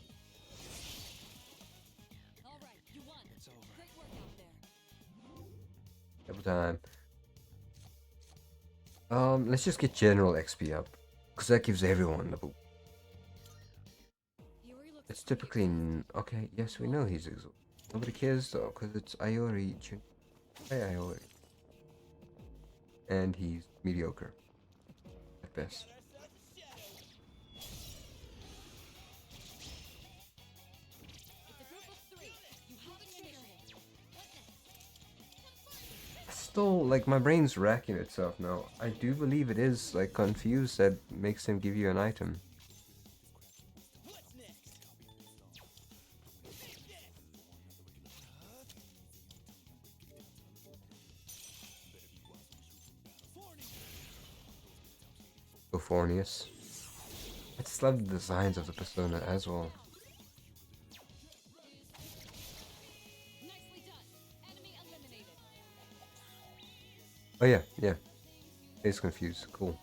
All right, you won. It's over. Great work out there. Every time. Let's just get general XP up. Because that gives everyone the boot. Yuri looks It's typically... Okay, yes, we know he's exhausted. Nobody cares though, because it's Iori. Hey, Iori. And he's mediocre. At best. It's a group of 3. You have the initiative. Still, like, my brain's racking itself now. I do believe it is, like, confused that makes him give you an item. Fornius. I just love the designs of the persona as well. Nicely done. Enemy eliminated. Oh yeah, yeah. He's confused. Cool.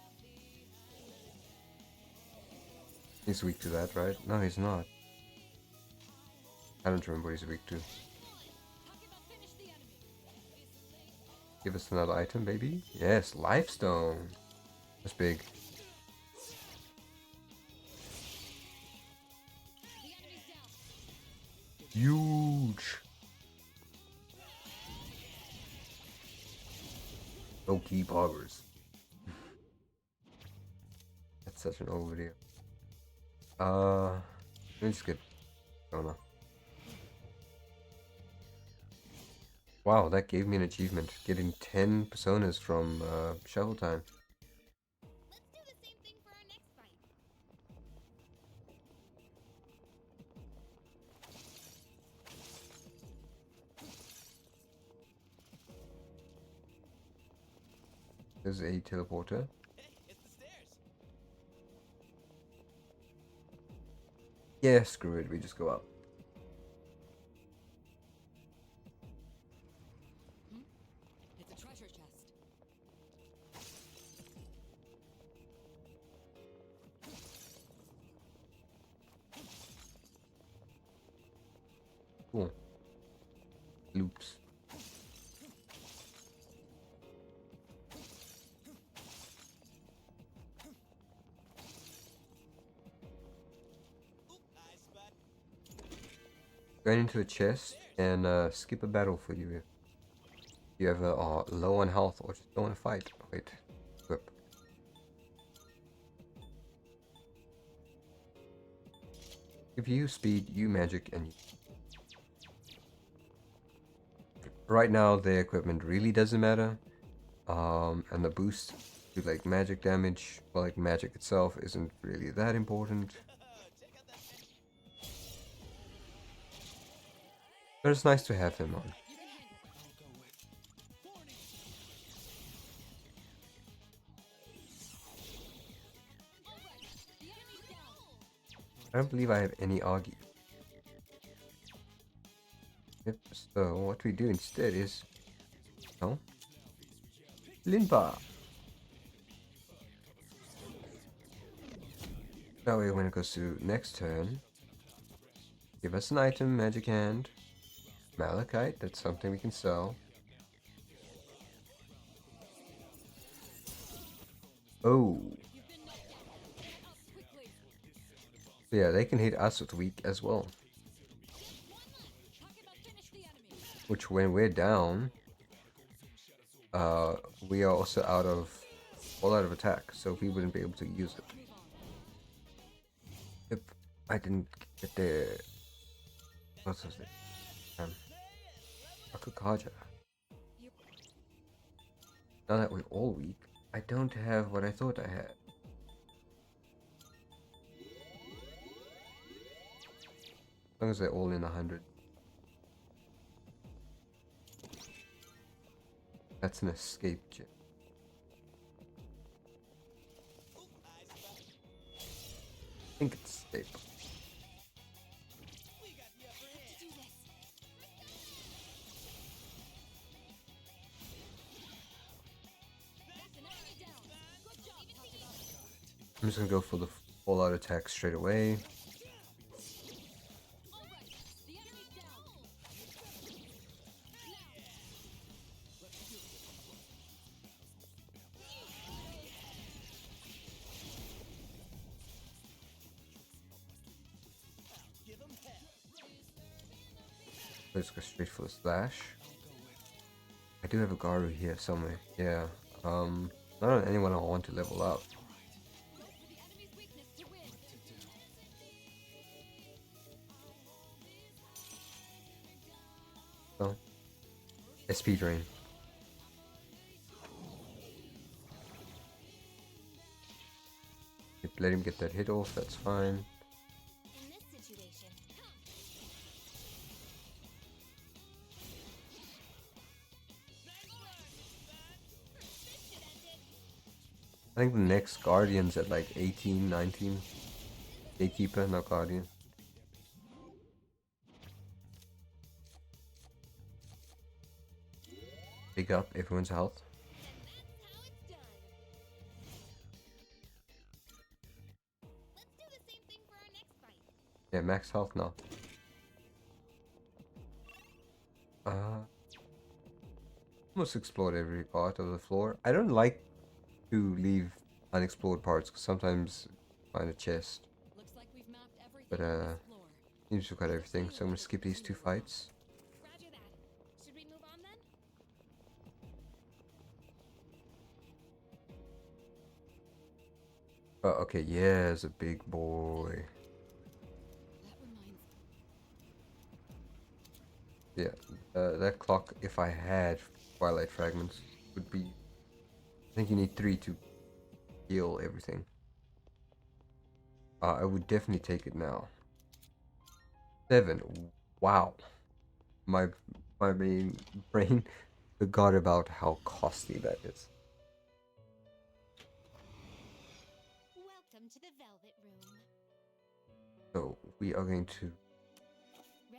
He's weak to that, right? No, he's not. I don't remember what he's weak to. Cthai'Vox finished the enemy. Give us another item, baby. Yes, Lifestone. That's big. The enemy's down. Huge. No key powers. That's such an old video. Let's get Persona. Wow, that gave me an achievement. Getting 10 personas from Shovel Time. Let's do the same thing for our next fight. There's a teleporter. Hey, it's the stairs. Yeah, screw it, we just go up. It's a treasure chest. Cool. Loops. Oop, I spot. Going into a chest and skip a battle for you if you ever are low on health or just don't want to fight. Wait, equip. Give you speed, you magic, and you. Right now the equipment really doesn't matter, and the boost to like magic damage, well, like magic itself, isn't really that important. Check out that magic. But it's nice to have him on. You can handle it. I'll go with warning. All right. The enemy's down. I don't believe I have any Augie. Yep, so what we do instead is... Oh? Linpa! That way when it goes to next turn, give us an item, magic hand, malachite, that's something we can sell. Oh! You've been knocked out. Get up quickly. So yeah, they can hit us with weak as well. Cthai'Vox finished the enemy. Which when we're down, we are also out of attack, so we wouldn't be able to use it. Move on. If I didn't get the... What's his name? Rakukaja. Now that we're all weak, I don't have what I thought I had. As long as they're all in 100. That's an escape gem. Oop, I spotted. I think it's escape. We got the upper hand. Do this. That's an enemy down. Good job, Cthai'Vox. I'm just gonna go for the fallout attack straight away. All right, the enemy's down. Give 'em hell. Let's go straight for the slash. I do have a Garu here somewhere. Yeah. Not on anyone I want to level up. Go for the enemy's weakness to win. So, SP drain. Let him get that hit off. That's fine. In this situation, I think the next Guardian's at like 18, 19. Gatekeeper, not Guardian. Big up everyone's health. then that's how it's done. Let's do the same thing for our next fight. Yeah, max health now. Almost explored every part of the floor. I don't like to leave unexplored parts because sometimes I find a chest. Looks like we've mapped everything But, on this floor. Seems to have got everything, so I'm gonna skip these 2 fights. Roger that. Should we move on then? Oh, okay, yeah, it's a big boy. That reminds Yeah, that clock, if I had Twilight Fragments, would be... I think you need 3 to heal everything. I would definitely take it now. 7. Wow. My main brain forgot about how costly that is. Welcome to the Velvet Room. So, we are going to...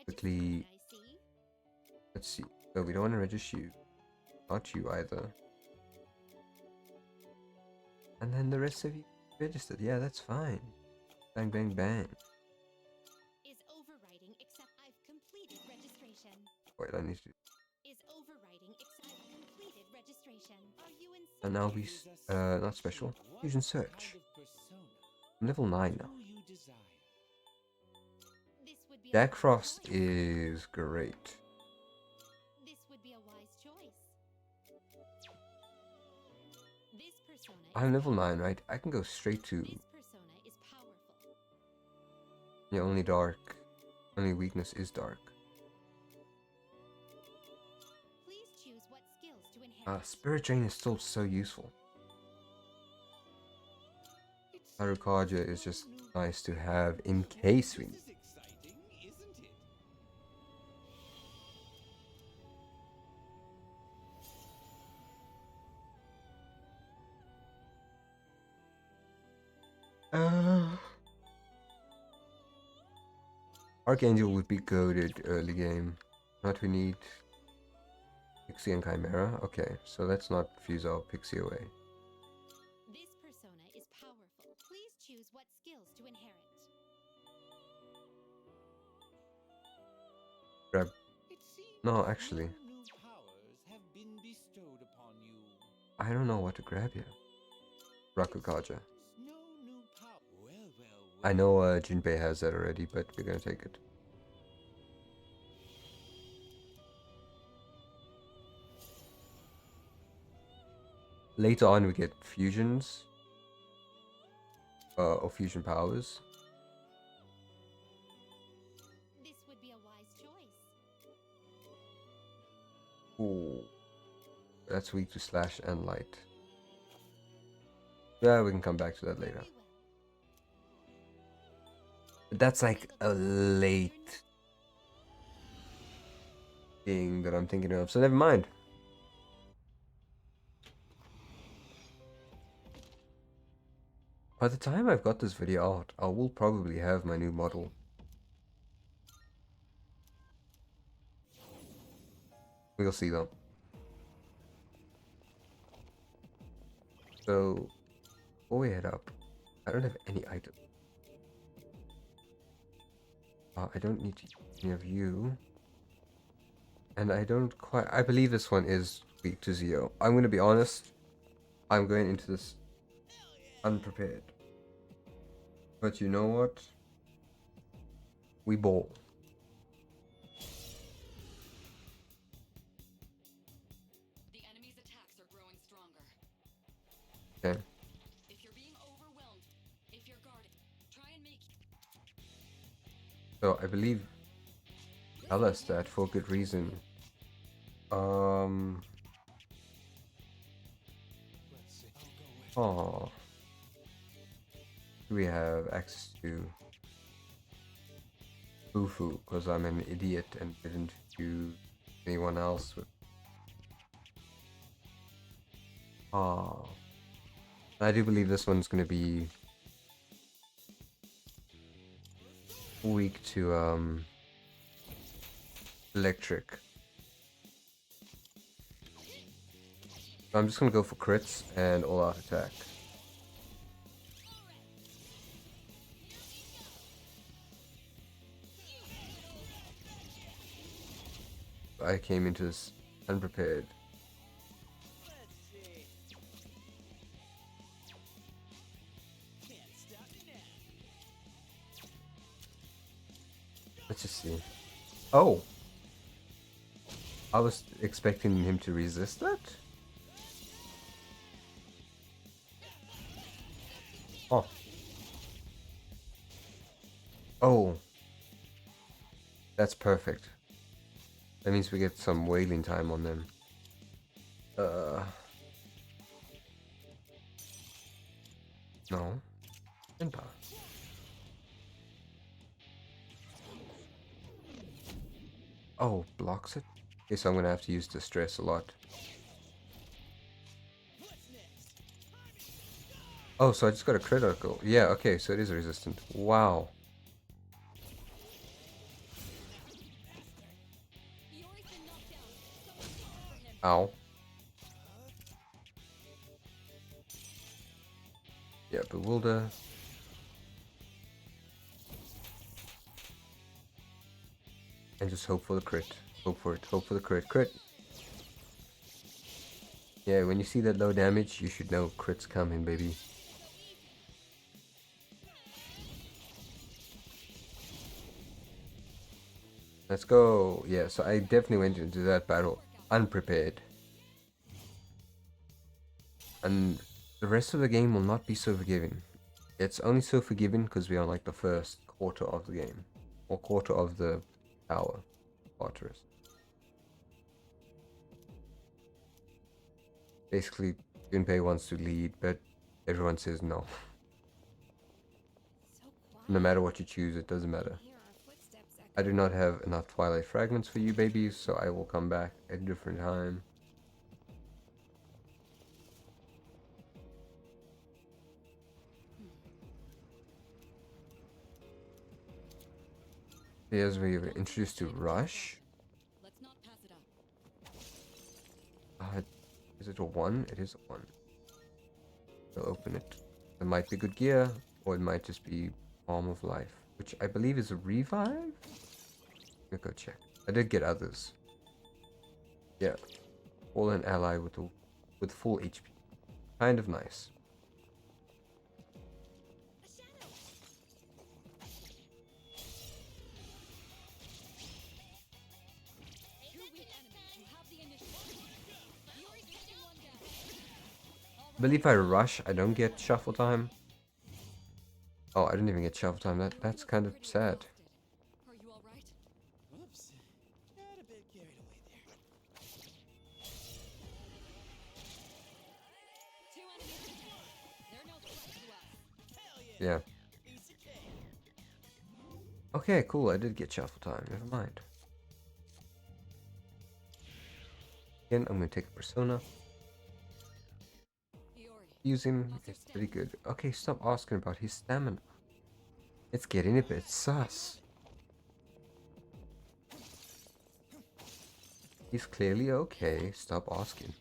Quickly- Register, I see. Let's see. So, we don't want to register you. Not you either. And then the rest of you registered. Yeah, that's fine. Bang, bang, bang. Is overriding except I've completed registration. Wait, I need to... Is overriding except I've completed registration. Are you in And now we... not special. Fusion Search. I'm level 9 now. This would be Jack a Frost wise choice. is great. This would be a wise choice. This persona I'm is level 9, powerful. right? I can go straight to... This persona is powerful. Yeah, only dark. Only weakness is dark. Please choose what skills to inherit. Spirit Drain is still so useful. Harukaja is just nice to have in case we... This is exciting, isn't it? Archangel would be goaded early game. Not we need... Pixie and Chimera. Okay, so let's not fuse our Pixie away. This persona is powerful. Please choose what skills to inherit. Grab... It seems No, actually. no new powers have been bestowed upon you. I don't know what to grab here. Rakukaja. No new power. Well, well, I know Junpei has that already, but we're gonna take it. Later on we get fusions. Or fusion powers. This would be a wise choice. Ooh, that's weak to slash and light. Yeah, we can come back to that later. Very well. But that's like a late thing that I'm thinking of, so never mind. By the time I've got this video out, I will probably have my new model. We'll see though. So, before we head up, I don't have any items. I don't need any of you. And I don't quite... I believe this one is weak to Zeo. I'm going to be honest. I'm going into this unprepared. But you know what? We ball. The enemy's attacks are growing stronger. Okay. If you're being overwhelmed, if you're guarded, try and make. So I believe tell us that for good reason. Let's see. I'll go with Oh. Do we have access to Fufu? Because I'm an idiot and didn't choose anyone else with. Oh. I do believe this one's gonna be weak to electric. So I'm just gonna go for crits and all out attack. I came into this unprepared. Let's see. Can't stop now. Let's just see. Oh! I was expecting him to resist that? Oh. Oh. That's perfect. That means we get some wailing time on them. No. Empa. Oh, blocks it? Okay, so I'm gonna have to use distress a lot. Oh, so I just got a critical. Yeah, okay, so it is resistant. Wow. Yori's been knocked down. Someone go for him. Ow. Yeah, bewilder. And just hope for the crit. Hope for it. Hope for the crit. Crit! Yeah, when you see that low damage, you should know crits coming, baby. Let's go. Yeah, so I definitely went into that battle unprepared. And the rest of the game will not be so forgiving. It's only so forgiving because we are like the first quarter of the game. Or quarter of the tower. Fortress. Basically, Junpei wants to lead, but everyone says no. So quiet. No matter what you choose, it doesn't matter. Hear our footsteps I echo. do not have enough Twilight Fragments for you babies, so I will come back at a different time. As we were introduced to Rush. Let's not pass it up. Is it a 1? It is a 1. We'll open it. It might be good gear, or it might just be Palm of Life, which I believe is a revive? We'll go check. I did get others. Yeah. All an ally with full HP. Kind of nice. Two weak enemies. You have the initiative. Yori's taking one down. I believe if I rush, I don't get shuffle time. Oh, I didn't even get shuffle time. That's kind of Pretty sad. exhausted. Are you all right? Whoops. Got a bit carried away there. Yeah. Okay, cool. I did get shuffle time. Never mind. Again, I'm gonna take a persona. Use him. It's pretty good. Okay, stop asking about his stamina. It's getting a bit sus. He's clearly okay. Stop asking.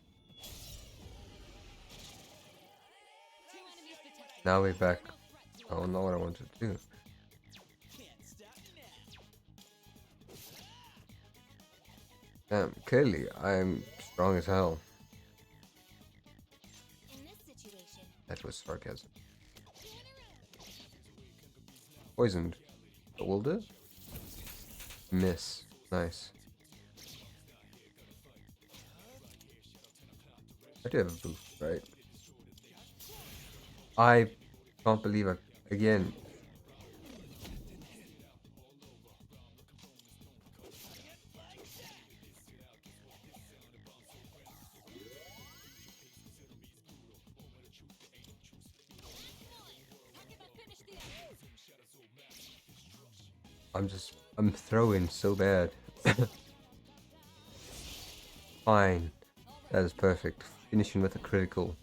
Now we're back. I don't know what I want to do. Damn, clearly I'm strong as hell. In this situation, That was sarcasm. Poisoned. But will do? Miss. Nice. I do have a boost, right? I can't believe I... Again. I'm throwing so bad. Fine. That is perfect. Finishing with a critical.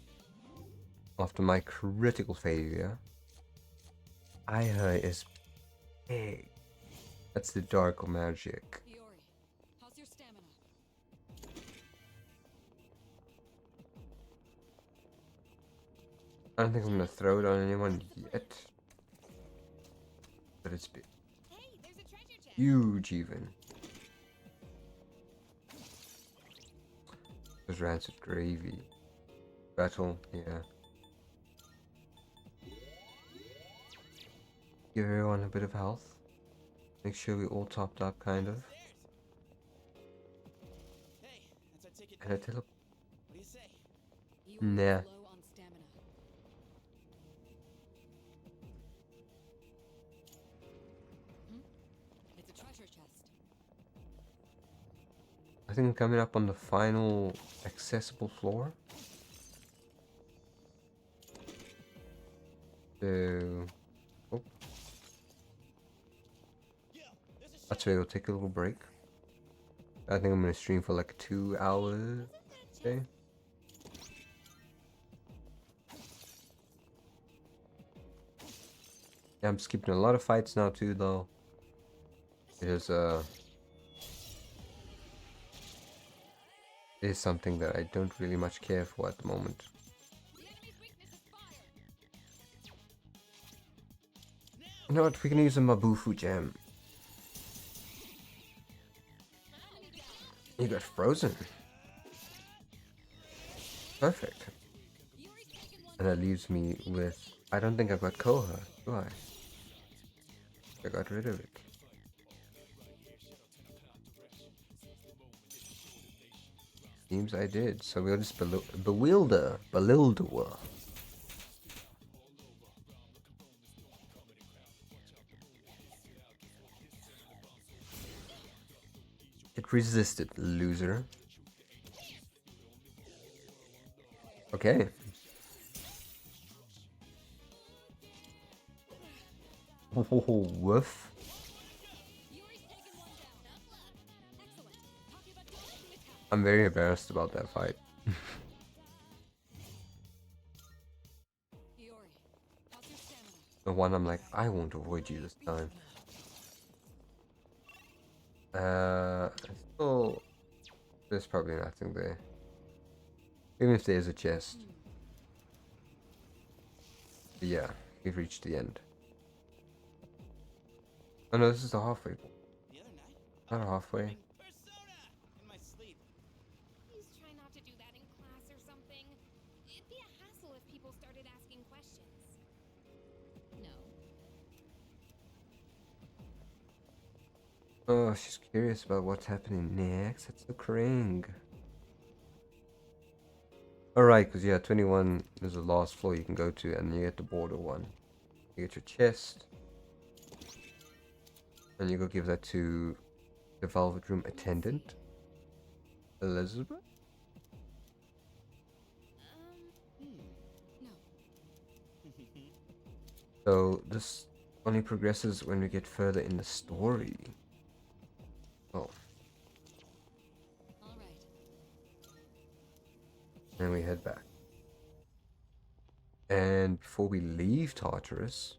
After my critical failure. Aya is big. That's the dark magic. How's your stamina? I don't think I'm gonna throw it on anyone yet. But it's big. hey, there's a treasure chest. Huge even. There's rancid gravy. Battle, yeah. Give everyone a bit of health. Make sure we all topped up, kind of. Hey, that's our ticket. And a tele- What do you say? Nah. Low on stamina. It's a treasure chest. I think I'm coming up on the final accessible floor. So... Oh. That's where we'll take a little break. I think I'm gonna stream for like 2 hours today. Yeah, I'm skipping a lot of fights now too, though. Because it is something that I don't really much care for at the moment. You know what? We can use a Mabufu gem. You got frozen. Perfect. And that leaves me with... I don't think I've got Koha, do I? I got rid of it. Seems I did. So we'll just bewilder. It resisted, loser. Okay. Oh, woof. I'm very embarrassed about that fight. The one I'm like, I won't avoid you this time. Still, there's probably nothing there. Even if there's a chest. But yeah, we've reached the end. Oh no, this is the halfway. The other night, Not halfway. persona in my sleep. Please try not to do that in class or something. It'd be a hassle if people started asking questions. No. Oh, she's curious about what's happening next. That's so cring. Alright, because yeah, 21 is the last floor you can go to, and you get the border one. You get your chest. And you go give that to the Velvet Room attendant, Elizabeth? No. So this only progresses when we get further in the story. Oh, All right. and we head back. And before we leave Tartarus,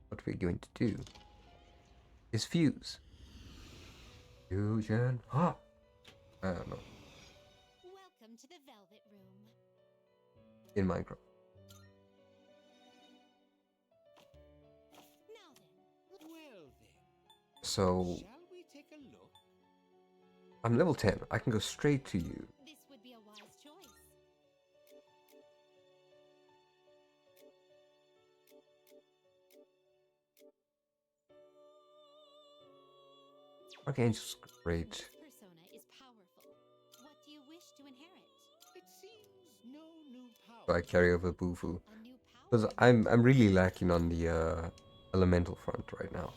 what we're going to do is fuse. Fusion. Huh? I don't know. Welcome to the Velvet Room. In Minecraft. Now then, Well then, So shall we take a look? I'm level 10. I can go straight to you. this would be a wise choice. Archangel's great. This persona is powerful. What do you wish to inherit? It seems no new So I power. carry over Bufu. A new Because power? I'm really lacking on the elemental front right now.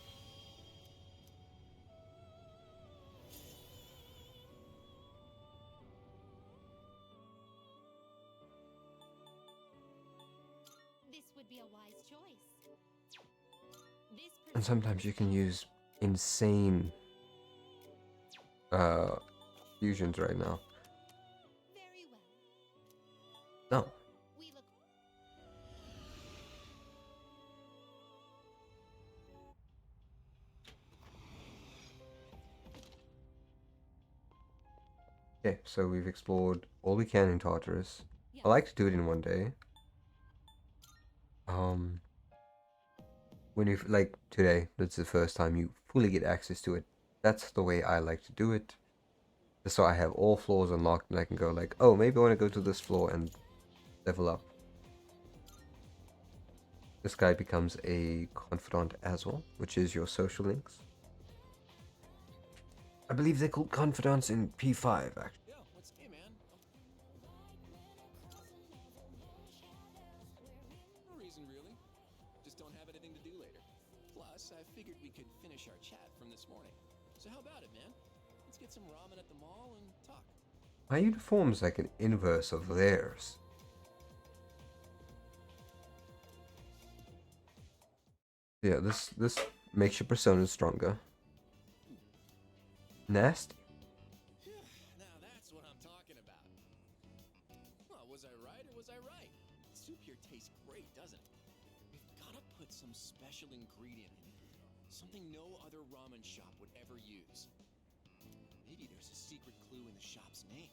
This would be a wise choice. This And persona sometimes is you can powerful. use insane uh fusions right now. Very well. No. We look. Okay, so we've explored all we can in Tartarus. Yes. I like to do it in one day. When you like today, that's the first time you fully get access to it. That's the way I like to do it. Just so I have all floors unlocked and I can go like, oh, maybe I want to go to this floor and level up. This guy becomes a confidant as well, which is your social links. I believe they're called confidants in P5 actually. Yo, what's hey man? No reason really. Just don't have anything to do later. Plus, I figured we could finish our chat from this morning. So how about it, man? Let's get some ramen at the mall and talk. My uniform's like an inverse of theirs. Yeah, this makes your persona stronger. Nasty. Now that's what I'm talking about. Well, was I right or was I right? Soup here tastes great, doesn't it? We've gotta put some special ingredient in it. Something no other ramen shop would ever use. Maybe there's a secret clue in the shop's name.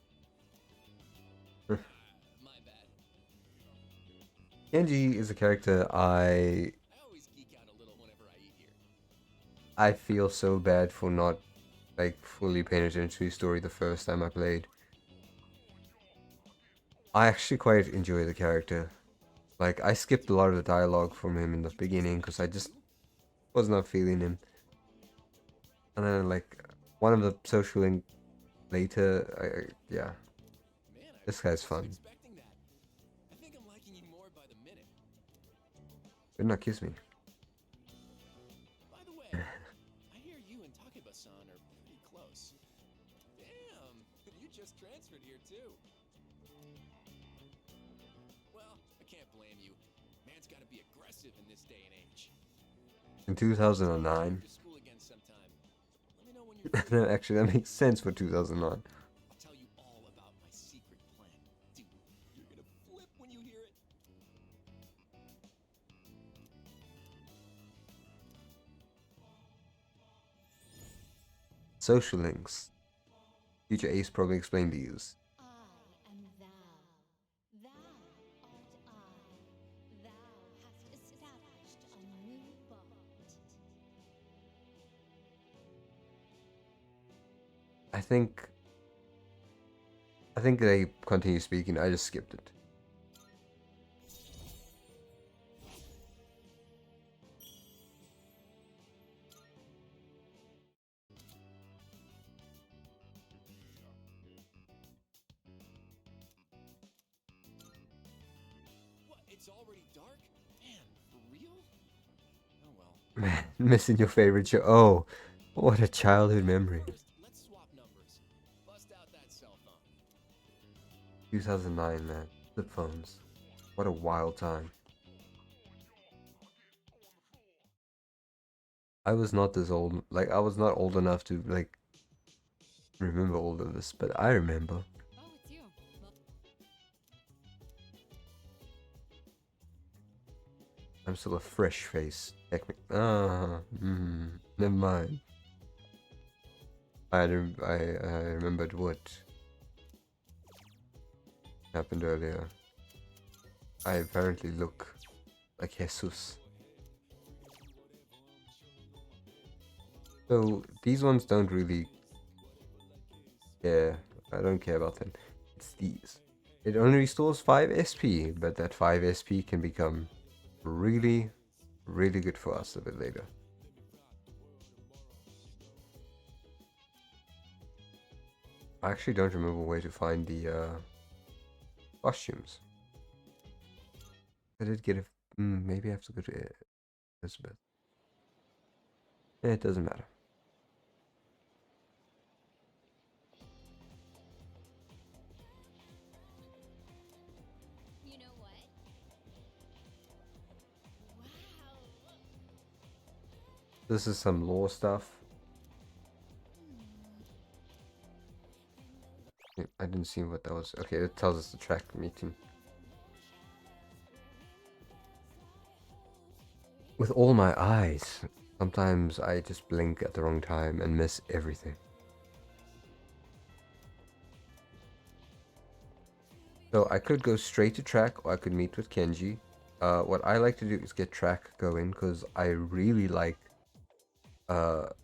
My bad. Genji is a character I always geek out a little whenever I eat here. I feel so bad for not like fully paying attention to his story the first time I played. I actually quite enjoy the character. Like I skipped a lot of the dialogue from him in the beginning because I just was not feeling him. And then like one of the social link later, yeah, Man, I this guy's wasn't fun. expecting that. I think I'm liking you more by the minute. Did not kiss me. By the way, I hear you and Takeba-san are pretty close. Damn, you just transferred here too. Well, I can't blame you. Man's gotta be aggressive in this day and age. In 2009. To school again sometime. Let me know when you're free. No, actually, that makes sense for 2009. I'll tell you all about my secret plan. Dude, you're gonna flip when you hear it. Social links. Future Ace probably explained these. I am thou. Thou art I. Thou hast established a new bond. I think they continue speaking. I just skipped it. What? It's already dark? Man, for real? Oh well. Man, missing your favorite show. Oh, what a childhood memory. First, let's swap numbers. Bust out that cell phone. 2009, man. Flip phones. What a wild time. I was not this old. Like, I was not old enough to, like, remember all of this, but I remember. Oh, it's you. Well, I'm still a fresh face. Never mind. I remembered what happened earlier. I apparently look like Jesus. So these ones don't really care. I don't care about them. It's these. It only restores 5 SP, but that 5 SP can become really, really good for us a bit later. I actually don't remember where to find the costumes. I did get a... maybe I have to go to Elizabeth. It doesn't matter. You know what? Wow. This is some lore stuff. I didn't see what that was. Okay, it tells us the track meeting. With all my eyes, sometimes I just blink at the wrong time and miss everything. So I could go straight to track, or I could meet with Kenji. What I like to do is get track going, because I really like the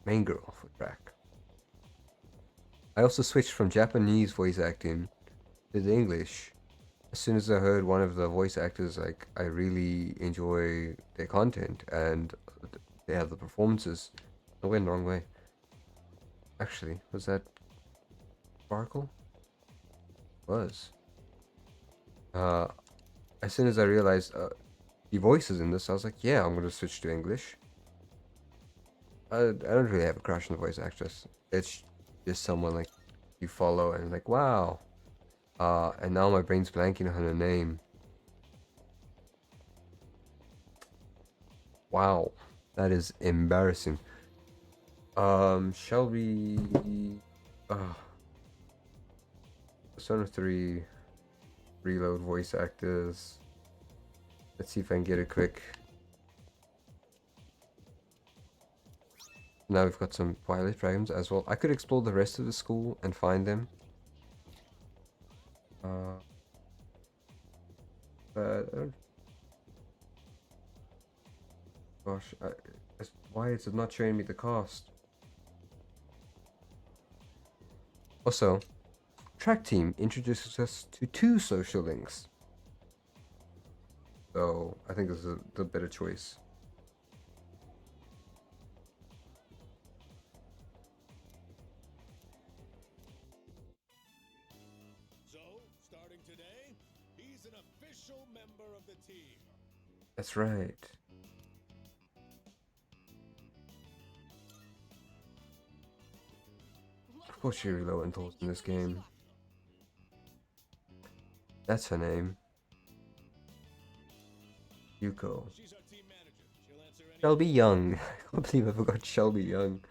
main girl for track. I also switched from Japanese voice acting to the English. As soon as I heard one of the voice actors, like, I really enjoy their content and they have the performances. I went the wrong way. Actually, was that Sparkle? Was. As soon as I realized the voices in this, I was like, yeah, I'm gonna switch to English. I don't really have a crush on the voice actress. It's just someone like you follow and like, wow. And now my brain's blanking on her name. Wow, that is embarrassing. Shelby. Persona 3 Reload voice actors. Let's see if I can get it quick. Now we've got some Violet Dragons as well. I could explore the rest of the school and find them. But I don't... Gosh, why is it not showing me the cost? Also, Track Team introduces us to 2 social links. So I think this is the better choice. So, starting today, he's an official member of the team. That's right. Of course you're low and tall in this game. That's her name. Yuko. She's our team manager. She'll answer any Shelby Young. I can't believe I forgot Shelby Young.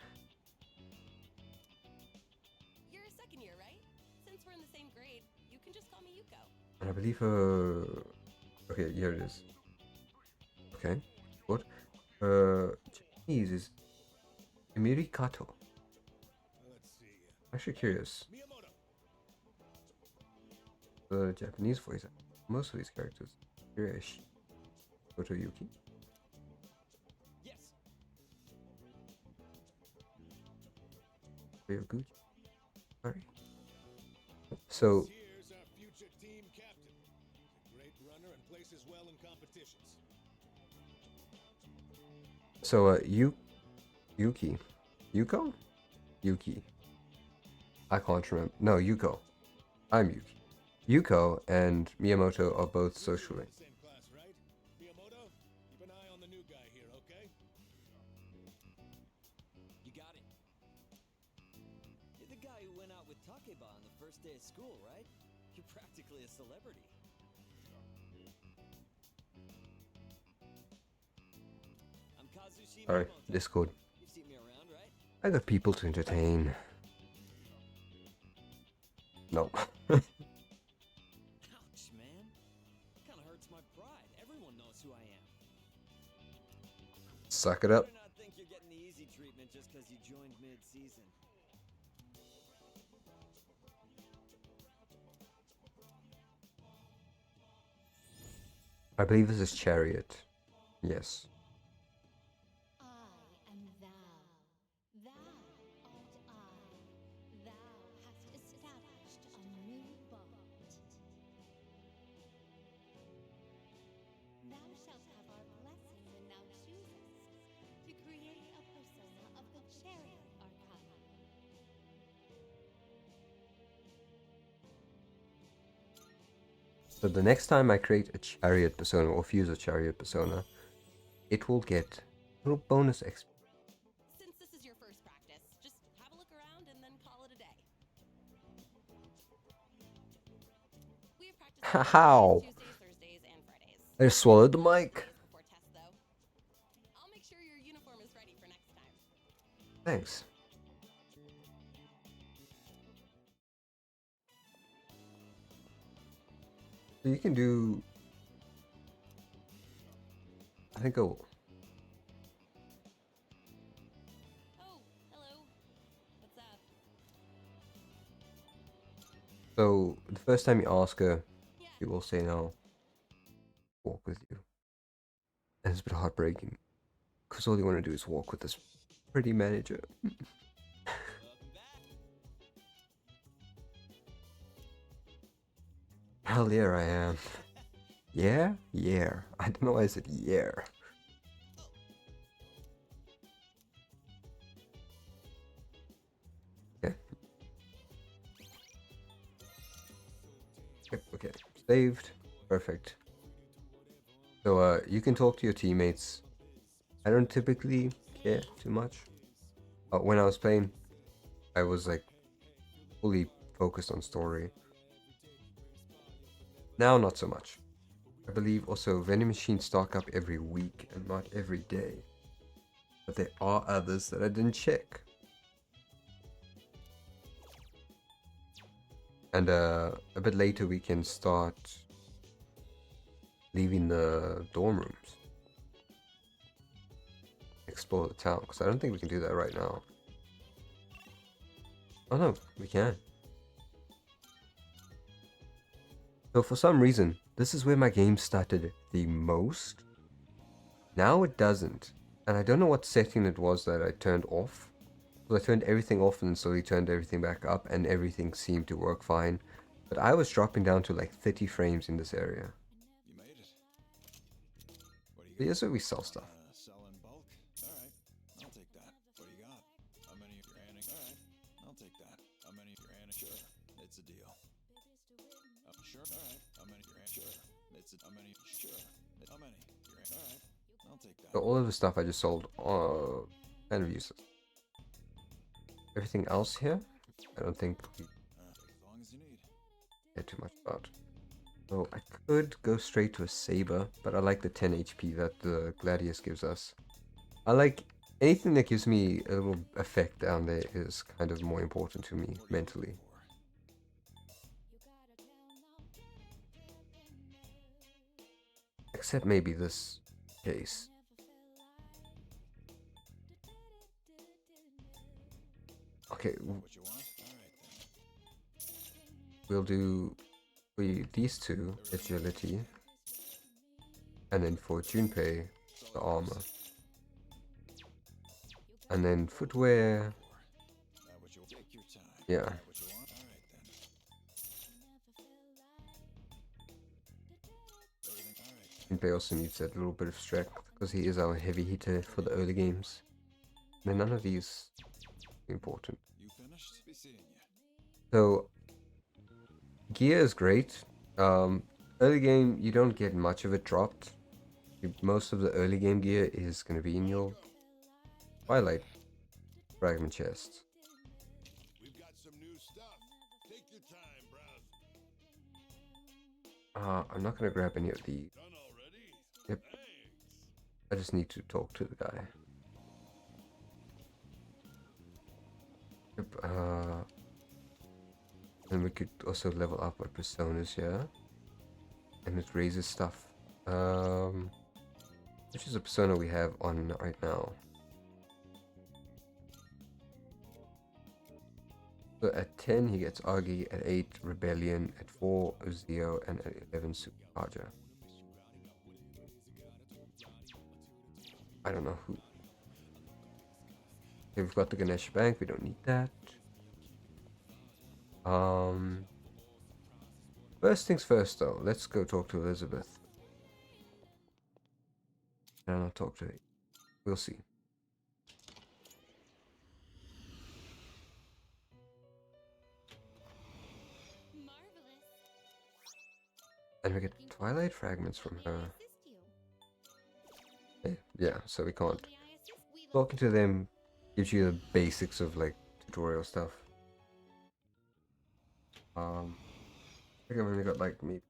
You're a second year, right? Since we're in the same grade, you can just call me Yuko. And I believe her... Okay, here it is. Okay, what? Japanese is Emiri Kato. Let's see. Actually curious. Miyamoto. The Japanese voice, most of these characters. Curious. Koto Yuki. Yes. Ryoguchi. Sorry. So, Here's our future team captain. He's a great runner and places well in competitions. Yuki. Yuko? Yuki. I can't remember. No, Yuko. I'm Yuki. Yuko and Miyamoto are both social links. Same class, right? Miyamoto, keep an eye on the new guy here, okay? You got it. You're the guy who went out with Takeba on the first day of school, right? You're practically a celebrity. Alright, Discord. You've seen me around, right? I got people to entertain. No. Ouch, man. Kind of hurts my pride. Everyone knows who I am. Suck it up. Better not think you're getting the easy treatment just because you joined mid-season. I believe this is Chariot. Yes. I am thou. Thou art I. Thou hast established a new bond. Thou shalt have our blessing when thou choosest to create a persona of the Chariot Arcana. So the next time I create a Chariot persona or fuse a Chariot persona, it will get a little bonus XP. Since this is your first practice, just have a look around and then call it a day. We have practice How? Tuesdays, Thursdays, and Fridays. I just swallowed the mic. Days before test, though. I'll make sure your uniform is ready for next time. Thanks. So you can do. I think I'll. Oh, hello. What's up? So the first time you ask her, Yeah. she will say no. Walk with you. And it's a bit heartbreaking. Because all you want to do is walk with this pretty manager. Welcome back. Hell yeah, I am. Yeah? Yeah. I don't know why I said yeah. Okay. Yep, okay. Saved. Perfect. So, you can talk to your teammates. I don't typically care too much. When I was playing, I was like fully focused on story. Now, not so much. I believe also vending machines stock up every week and not every day. But there are others that I didn't check. And a bit later we can start leaving the dorm rooms. Explore the town, because I don't think we can do that right now. Oh no, we can. So for some reason, this is where my game started the most. Now it doesn't. And I don't know what setting it was that I turned off. Because I turned everything off and then slowly turned everything back up and everything seemed to work fine. But I was dropping down to like 30 frames in this area. You made it. What do you But here's where we sell stuff. sell in bulk? Alright, I'll take that. What do you got? How many of your annex? Alright, I'll take that. How many of your annex? Sure, it's a deal. Sure, alright. How many of your annex? Sure, it's a. How many? Sure. How many? Your annex? Alright, I'll take that. So all of the stuff I just sold kind of useless. Everything else here, I don't think we As long as you need. care too much about. So I could go straight to a saber, but I like the 10 HP that the Gladius gives us. I like anything that gives me a little effect down there is kind of more important to me mentally. Except maybe this case. Okay, What you want? Alright then. we'll do these two, agility, and then for Junpei, the armor. And then footwear, That what you take your time. yeah. That what you want? Alright then. Everything alright. Junpei also needs that little bit of strength, because he is our heavy hitter for the early games. And none of these are important. You finished? Be seeing you. So, gear is great. Early game, you don't get much of it dropped. Most of the early game gear is going to be in your Twilight fragment chest. We've got some new stuff. Take your time, browse. I'm not going to grab any of the. Done already? Yep. Thanks. I just need to talk to the guy. Yep, then we could also level up our personas here. And it raises stuff. Which is a persona we have on right now. So at 10 he gets Agi, at 8 Rebellion, at 4 Uzio, and at 11 Supercharger. I don't know who. Okay, we've got the Ganesh Bank, we don't need that. First things first though, let's go talk to Elizabeth. Can I not talk to her? We'll see. Marvelous. And we get Twilight Fragments from May I her. assist you? Yeah, so we can't. May I assist? We Talking to them gives you the basics of like tutorial stuff. I think I've only got like maybe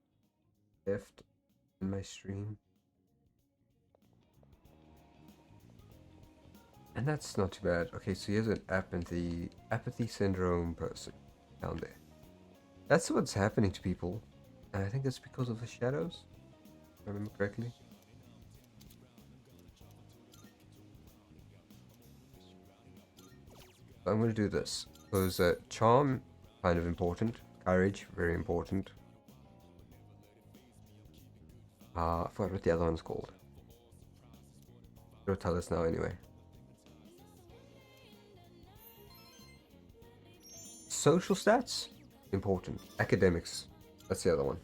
left in my stream. And that's not too bad. Okay, so here's an apathy syndrome person down there. That's what's happening to people. And I think it's because of the shadows, if I remember correctly. So I'm going to do this. Because charm, kind of important. Courage, very important. I forgot what the other one's called. It'll tell us now anyway. Social stats, important. Academics, that's the other one.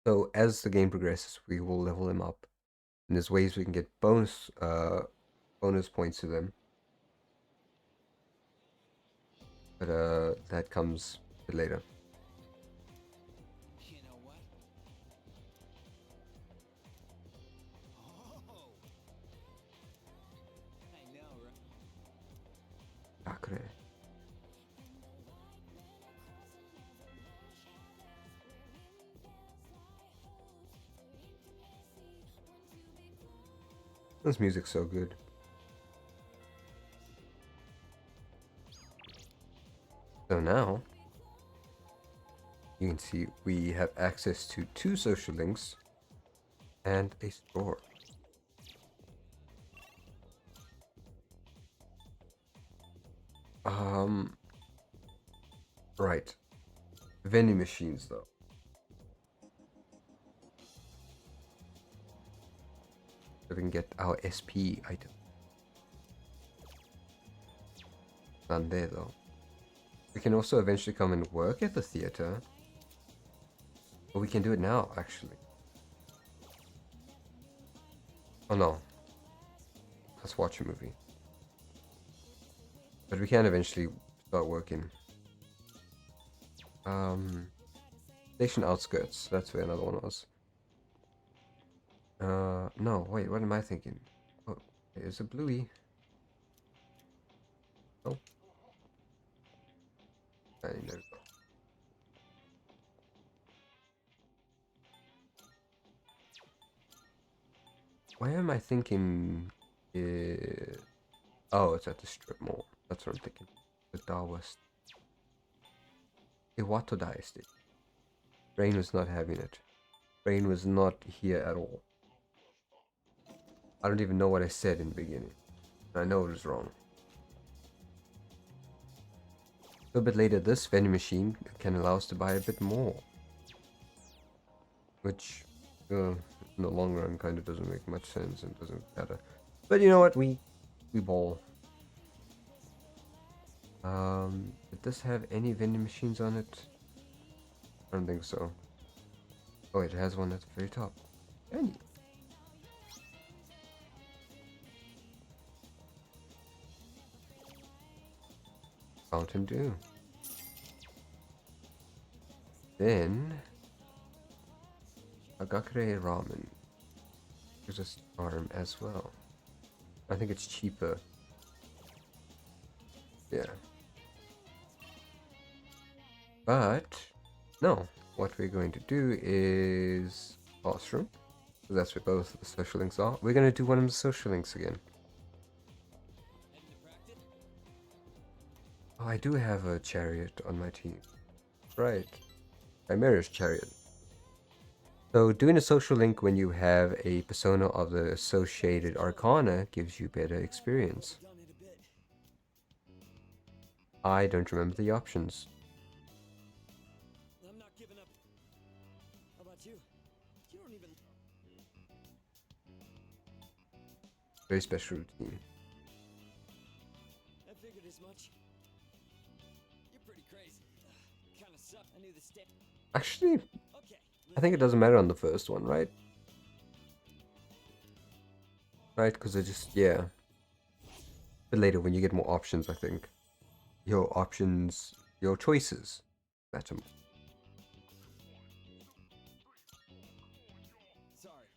So as the game progresses, we will level them up. And there's ways we can get bonus points to them. But that comes a bit later. You know what? Oh, I know, right? Akre. This music's so good. So now, you can see we have access to 2 social links and a store. Right. Vending machines though. So we can get our SP item. None there though. We can also eventually come and work at the theater. But we can do it now, actually. Oh no. Let's watch a movie. But we can eventually start working. Station outskirts. That's where another one was. No, wait, what am I thinking? Oh, there's a bluey. Oh. There we go. Where am I thinking? Oh, it's at the strip mall. That's what I'm thinking. The Darwest. Iwato Estate. Brain was not having it. Brain was not here at all. I don't even know what I said in the beginning. I know it was wrong. A little bit later, this vending machine can allow us to buy a bit more. Which, in the long run, kind of doesn't make much sense and doesn't matter. But you know what? We ball. Did this have any vending machines on it? I don't think so. Oh, it has one at the very top. Any. Fountain Dew. Then Agakure Ramen. There's a arm as well. I think it's cheaper. Yeah. But no, what we're going to do is classroom. That's where both the social links are. We're gonna do one of the social links again. Heading to practice? Oh, I do have a chariot on my team. Right. Chimera's chariot. So doing a social link when you have a persona of the associated arcana gives you better experience. Done it a bit. I don't remember the options. I'm not giving up. How about you? You don't even. Very special routine. I figured as much. You're pretty crazy. Kinda suck. I knew the step. Actually, Okay. I think it doesn't matter on the first one, right? Right, because it just, yeah. But later when you get more options, I think. Your options, your choices matter more. Sorry.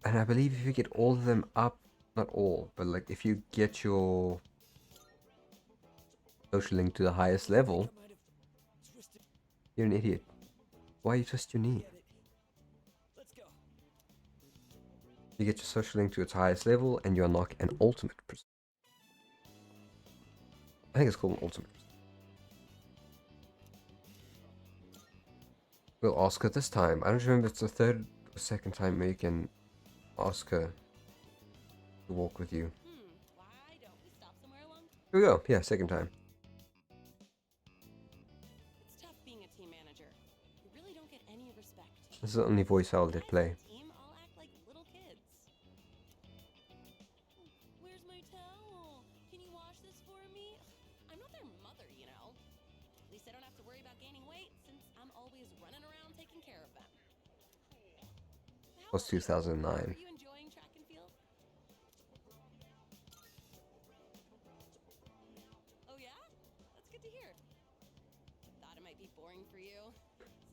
And I believe if you get all of them up, not all, but like if you get your social link to the highest level, I might have twisted. you're an idiot. Why you twist your knee? Get it. Let's go. You get your social link to its highest level and you unlock an ultimate persona. I think it's called an ultimate. We'll ask her this time. I don't remember if it's the third or second time where you can ask her to walk with you. Why don't we stop somewhere along? Here we go. Yeah, second time. It's tough being a team manager. You really don't get any respect. This is the only voice I'll let Guys play. on the team all act like little kids. Where's my towel? Can you wash this for me? I'm not their mother, you know. At least I don't have to worry about gaining weight since I'm always running around taking care of them. How Was about you? 2009. Are you enjoying track and field? Oh yeah? That's good to hear. Thought it might be boring for you,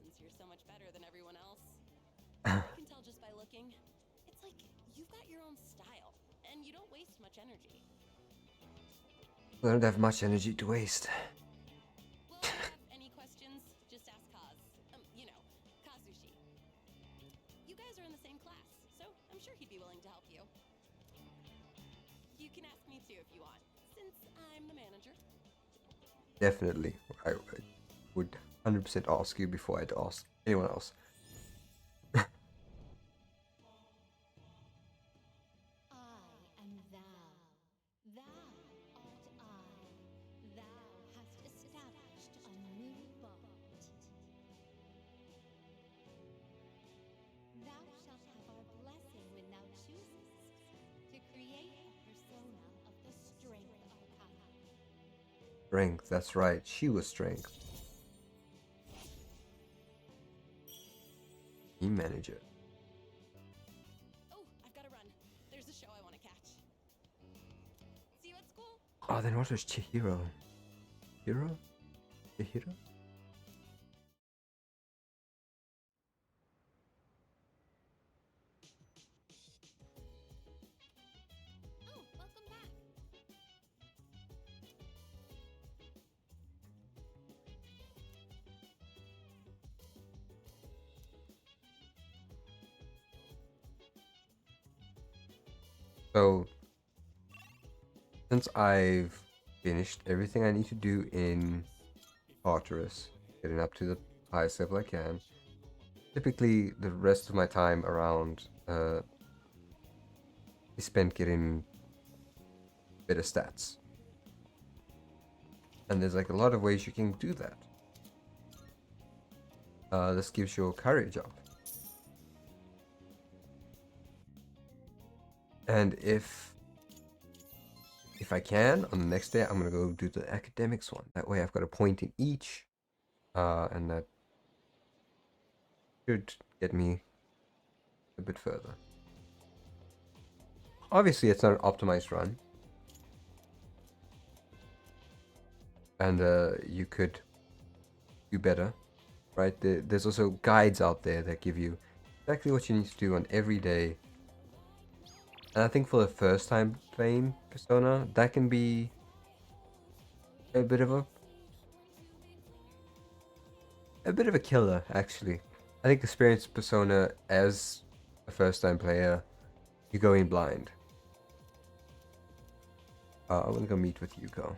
since you're so much better than everyone else. You can tell just by looking. It's like you've got your own style, and you don't waste much energy. I don't have much energy to waste. Well, if you have any questions, just ask Kaz. You know, Kazushi. You guys are in the same class, so I'm sure he'd be willing to help you. You can ask me too if you want, since I'm the manager. Definitely. I would 100% ask you before I'd ask anyone else. I am thou. Thou art I. Thou hast established a new bond. Thou shalt have our blessing when thou choosest to create a persona of the strength arcana. Strength, that's right. She was strength. Team manager. Oh, I've got to run. There's a show I want to catch. See you at school. Oh, then what was Chihiro? Hiro? Chihiro? Oh, welcome back. So, since I've finished everything I need to do in Tartarus, getting up to the highest level I can, typically the rest of my time around is spent getting better stats. And there's like a lot of ways you can do that. This gives your courage up. And if I can, on the next day, I'm gonna go do the academics one. That way I've got a point in each, and that should get me a bit further. Obviously, it's not an optimized run. And you could do better, right? There's also guides out there that give you exactly what you need to do on every day. And I think for the first time playing Persona, that can be a bit of a killer, actually. I think experienced Persona as a first-time player, you go in blind. I'm gonna go meet with Yuko.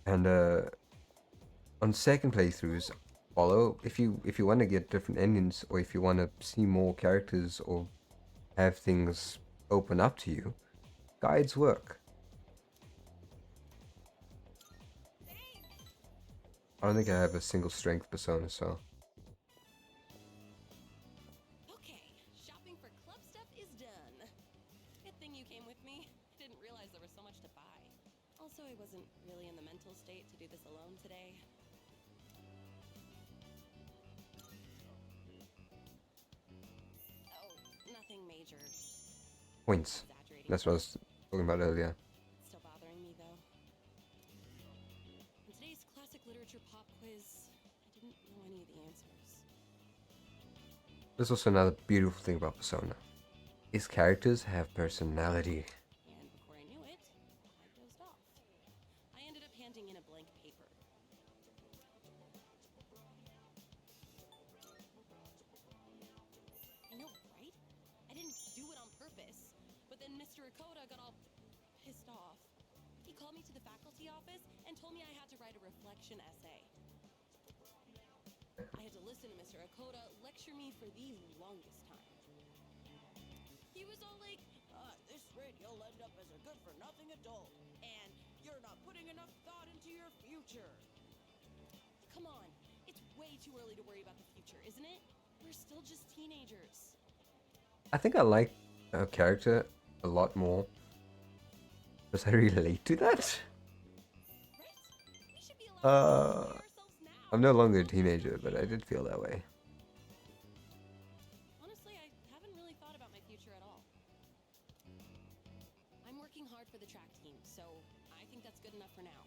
And on second playthroughs, follow if you want to get different endings, or if you want to see more characters or have things open up to you, guides work. I don't think I have a single strength persona, so Okay, shopping for club stuff is done. Good thing you came with me. Didn't realize there was so much to buy. Also, I wasn't really in the mental state to do this alone today. Oh, nothing major. points. Exaggerating. That's what I was talking about earlier. It's still bothering me though. In today's classic literature pop quiz, I didn't know any of the answers. There's also another beautiful thing about Persona. Its characters have personality. And before I knew it, I dozed off. I ended up handing in a blank paper. I know, right? I didn't do it on purpose. But then Mr. Akoda got all pissed off. He called me to the faculty office and told me I had to write a reflection essay. I had to listen to Mr. Akoda lecture me for the longest time. He was all like, at this rate you'll end up as a good-for-nothing adult, and you're not putting enough thought into your future. Come on, it's way too early to worry about the future, isn't it? We're still just teenagers. I think I like her character a lot more because I relate to that. Right? We should be allowed to enjoy ourselves now. I'm no longer a teenager, but I did feel that way. Honestly, I haven't really thought about my future at all. I'm working hard for the track team, so I think that's good enough for now.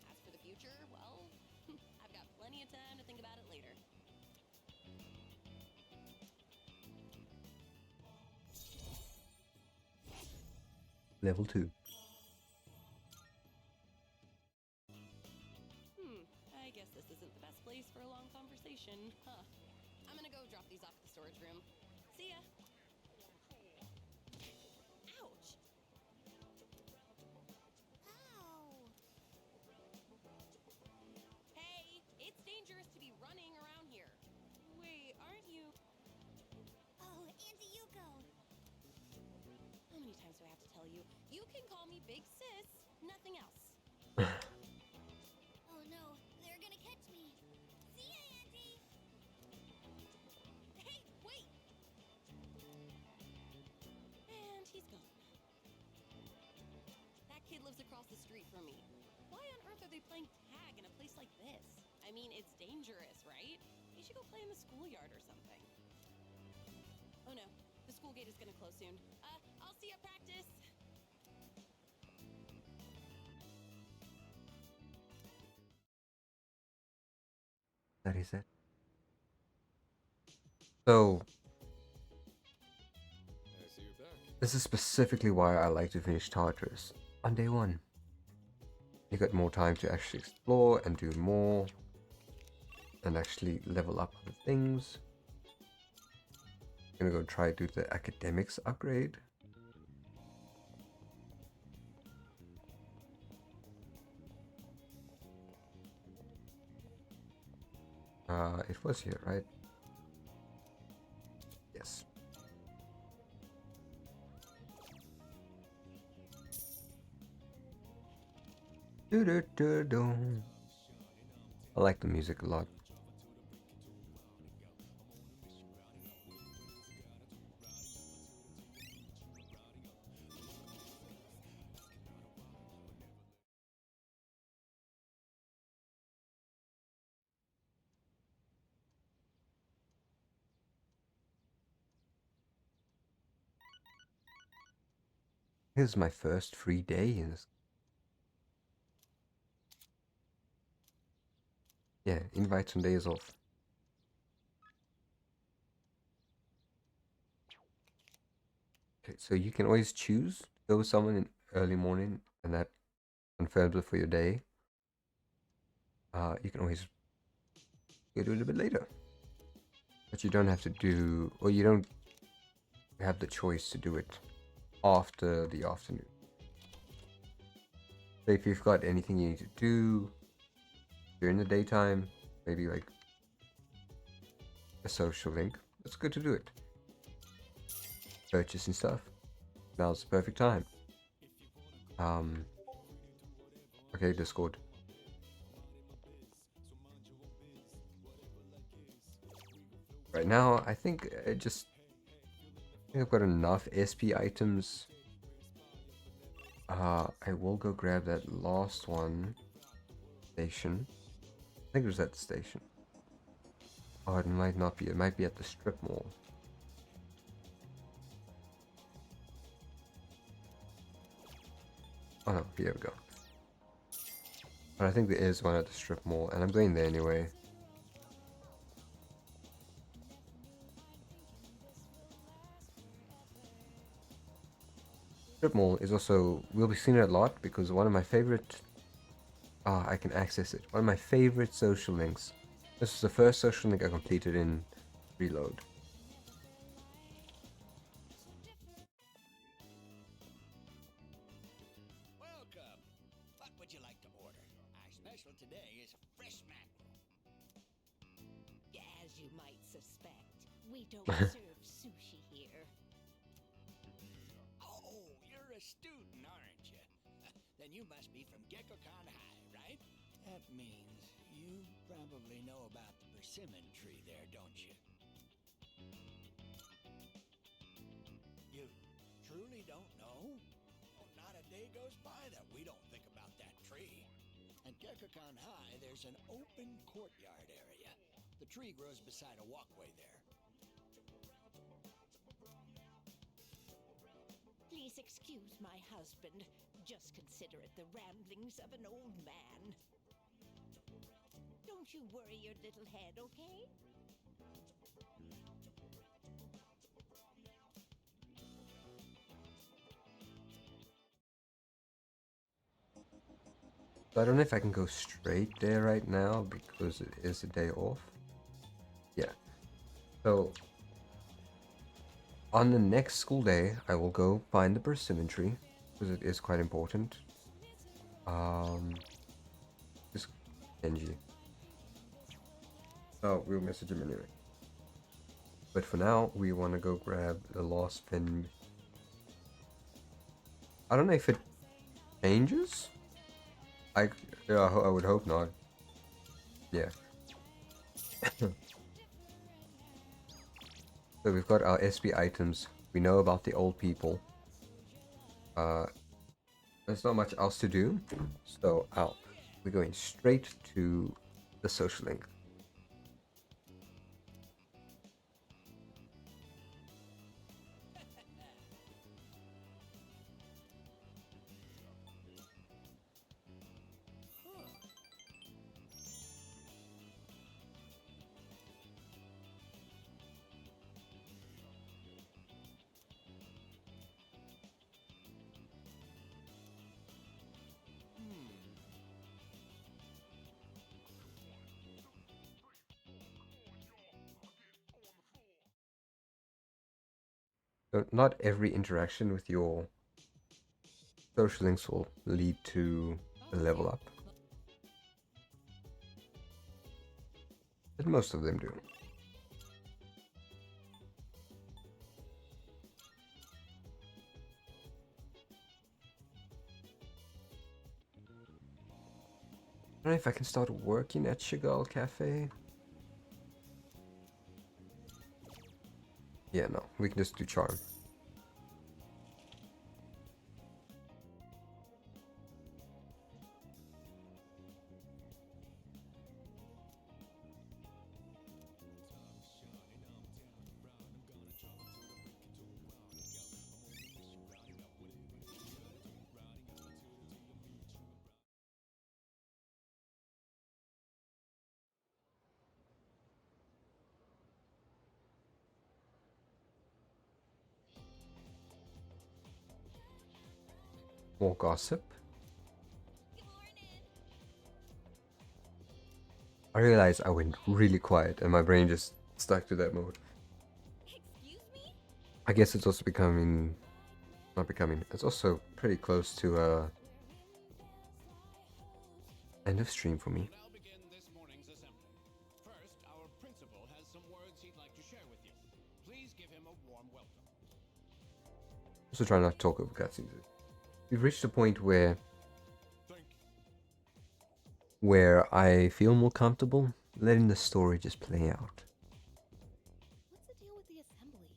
As for the future, well, I've got plenty of time to think about it later. Level 2. I guess this isn't the best place for a long conversation, huh? I'm gonna go drop these off at the storage room. See ya! Ouch! Ow! Hey, it's dangerous to be running around here. Wait, aren't you? Oh, Auntie Yuko! How many times do I have to tell you? You can call me Big Sis, nothing else. Oh no, they're gonna catch me. See ya, Auntie! Hey, wait! And he's gone. That kid lives across the street from me. Why on earth are they playing tag in a place like this? I mean, it's dangerous, right? You should go play in the schoolyard or something. Oh no, the school gate is gonna close soon. I'll see you at practice. That is it. So, I see you're back. this is specifically why I like to finish Tartarus on day 1. You got more time to actually explore and do more, and actually level up other things. I'm gonna go try to do the academics upgrade. It was here, right? Yes. Do-do-do-do. I like the music a lot. Here's my first free day in this. Yeah, invite some days off. Okay, so you can always choose to go with someone in early morning, and that confirms it for your day. You can always go do it a bit later. but you don't have to do, or you don't have the choice to do it after the afternoon. So if you've got anything you need to do during the daytime, maybe like a social link, it's good to do it. Purchasing stuff. Now's the perfect time. Okay, Discord. Right now, I think I think I've got enough SP items. I will go grab that last one. Station. I think it was at the station. Oh, it might not be. It might be at the strip mall. Oh no, here we go. But I think there is one at the strip mall, and I'm going there anyway. Strip mall is also, we'll be seeing it a lot because one of my favorite, I can access it. One of my favorite social links. This is the first social link I completed in Reload. Welcome. What would you like to order? Our special today is fresh mackerel. As you might suspect, we don't serve sushi here. Oh, you're a student, aren't you? Then you must be from Gekkoukan High, right? That means you probably know about the persimmon tree there, don't you? You truly don't know? Oh, not a day goes by that we don't think about that tree. At Gekkoukan High, there's an open courtyard area. The tree grows beside a walkway there. Please excuse my husband. Just consider it the ramblings of an old man. Don't you worry your little head, okay? So I don't know if I can go straight there right now because it is a day off. Yeah. So on the next school day, I will go find the persimmon tree because it is quite important. Just Kenji. Oh, we'll message him anyway. But for now, we want to go grab the last pen. I don't know if it changes. I would hope not. Yeah. So we've got our SP items. We know about the old people. There's not much else to do. So we're going straight to the social link. So not every interaction with your social links will lead to a level up. But most of them do. I don't know if I can start working at Chagall Cafe. Yeah, no, we can just do charm. More gossip. I realized I went really quiet and my brain just stuck to that mode. Excuse me? I guess it's also becoming, not becoming, it's also pretty close to end of stream for me. We'll now begin this morning's assembly. First, our principal has some words he'd like to share with you. Please give him a warm welcome. Also try not to talk over cutscenes. We've reached a point where Thank you. I feel more comfortable letting the story just play out. What's the deal with the assembly?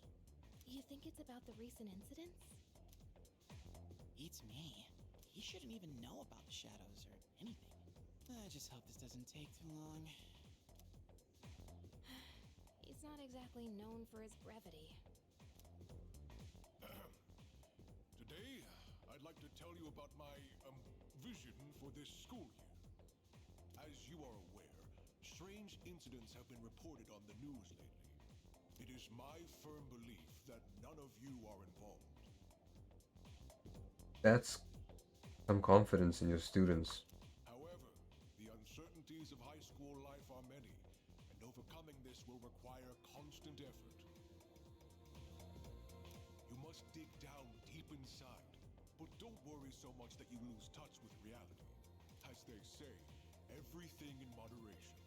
Do you think it's about the recent incidents? It's me. He shouldn't even know about the shadows or anything. I just hope this doesn't take too long. He's not exactly known for his brevity. Today, I'd like to tell you about my vision for this school year. As you are aware, strange incidents have been reported on the news lately. It is my firm belief that none of you are involved. That's some confidence in your students. However, the uncertainties of high school life are many, and overcoming this will require constant effort. You must dig down deep inside, but don't worry so much that you lose touch with reality. As they say, everything in moderation.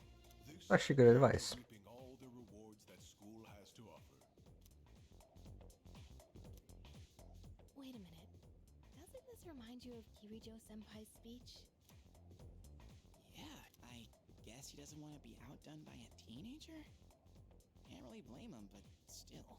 This Actually, good advice. is reaping all the rewards that school has to offer. Wait a minute. Doesn't this remind you of Kirijo-senpai's speech? Yeah, I guess he doesn't want to be outdone by a teenager? Can't really blame him, but still.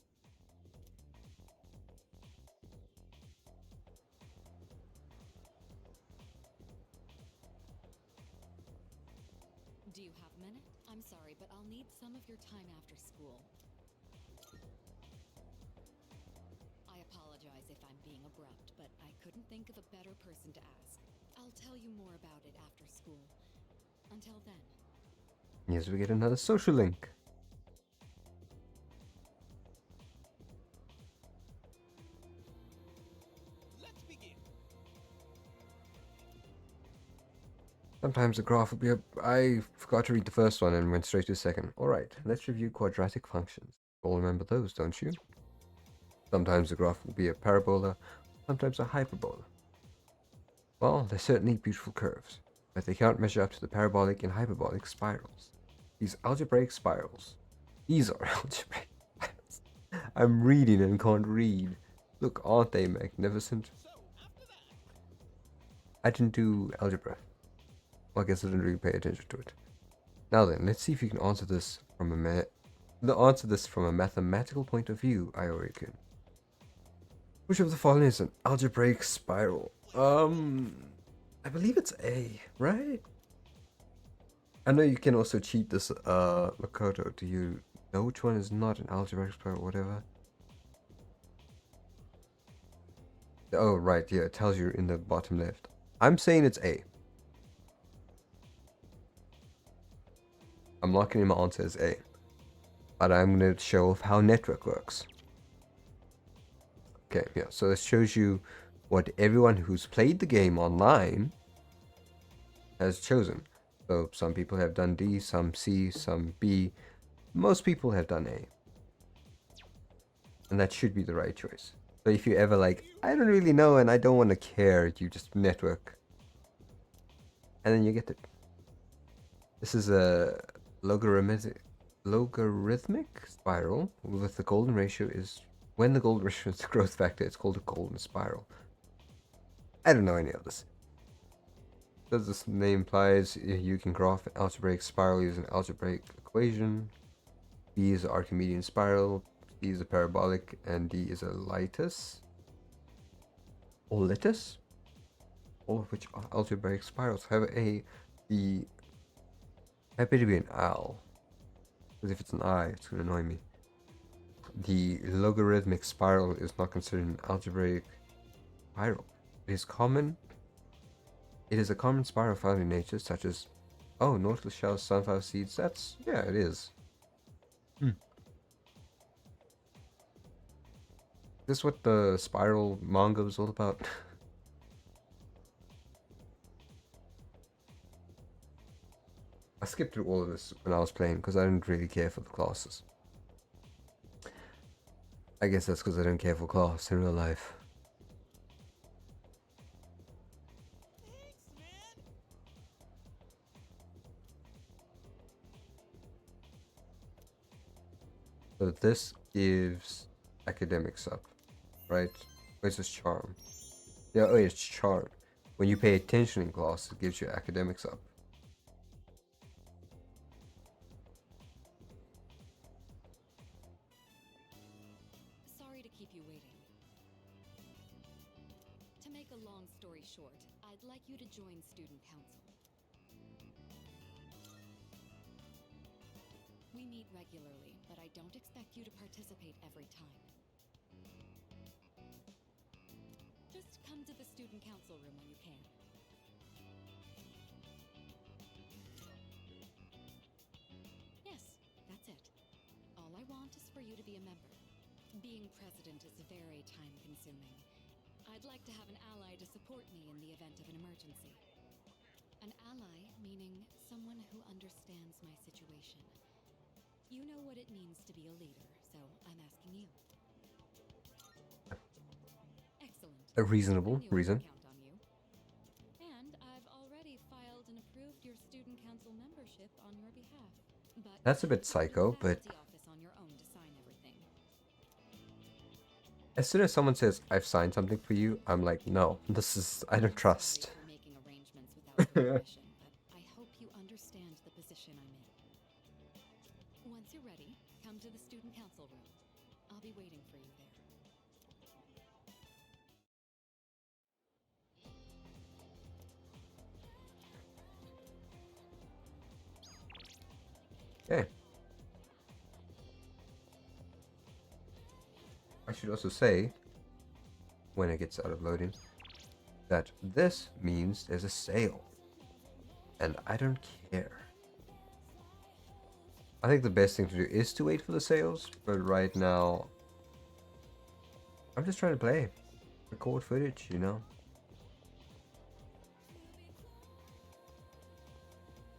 Do you have a minute? I'm sorry, but I'll need some of your time after school. I apologize if I'm being abrupt, but I couldn't think of a better person to ask. I'll tell you more about it after school. Until then. Yes, we get another social link. Let's begin. Sometimes the graph will be I forgot to read the first one and went straight to the second. Alright, let's review quadratic functions. You all remember those, don't you? Sometimes the graph will be a parabola, sometimes a hyperbola. Well, they're certainly beautiful curves, but they can't measure up to the parabolic and hyperbolic spirals. These algebraic spirals. These are algebraic spirals. I'm reading and can't read. Look, aren't they magnificent? So, after that, I didn't do algebra. Well, I guess I didn't really pay attention to it. Now then, let's see if you can answer this from a mathematical point of view, Iori-kun. Which of the following is an algebraic spiral? I believe it's A, right? I know you can also cheat this, Makoto. Do you know which one is not an algebraic spiral or whatever? Oh, right, yeah, it tells you in the bottom left. I'm saying it's A. I'm locking in my answer as A. But I'm going to show off how network works. Okay, yeah, so this shows you what everyone who's played the game online has chosen. So some people have done D, some C, some B. Most people have done A. And that should be the right choice. So if you ever like, I don't really know and I don't want to care, you just network. And then you get it. This is a logarithmic spiral with the golden ratio is, when the golden ratio is the growth factor, it's called a golden spiral. I don't know any of this. As this name implies, you can graph an algebraic spiral using an algebraic equation. B is an Archimedean spiral, C is a parabolic, and D is a lattice. Or lattice? All of which are algebraic spirals. However, the happy to be an L. Because if it's an I, it's going to annoy me. The logarithmic spiral is not considered an algebraic spiral. It is common. It is a common spiral found in nature, such as, oh, nautilus shells, sunflower seeds. That's, yeah, it is. Is this what the spiral manga was all about? I skipped through all of this when I was playing because I didn't really care for the classes. I guess that's because I don't care for class in real life. Thanks, man. So this gives academics up, right? Where's this charm? Yeah, oh, it's charm. When you pay attention in class, it gives you academics up. Sorry to keep you waiting. To make a long story short, I'd like you to join Student Council. We meet regularly, but I don't expect you to participate every time. Just come to the Student Council room when you can. Yes, that's it. All I want is for you to be a member. Being president is very time-consuming. I'd like to have an ally to support me in the event of an emergency. An ally meaning someone who understands my situation. You know what it means to be a leader, so I'm asking you. Excellent. A reasonable I knew I could reason. count on you. And I've already filed and approved your student council membership on your behalf. But That's a bit you can psycho, go to the but faculty office on your own to sign everything. as soon as someone says, I've signed something for you, I'm like, no, I don't trust. Sorry for making arrangements without your permission, but I hope you understand the position I'm in. Once you're ready, come to the student council room. I'll be waiting for you there. Okay. I should also say, when it gets out of loading, that this means there's a sale. And I don't care. I think the best thing to do is to wait for the sales, but right now, I'm just trying to play. Record footage, you know?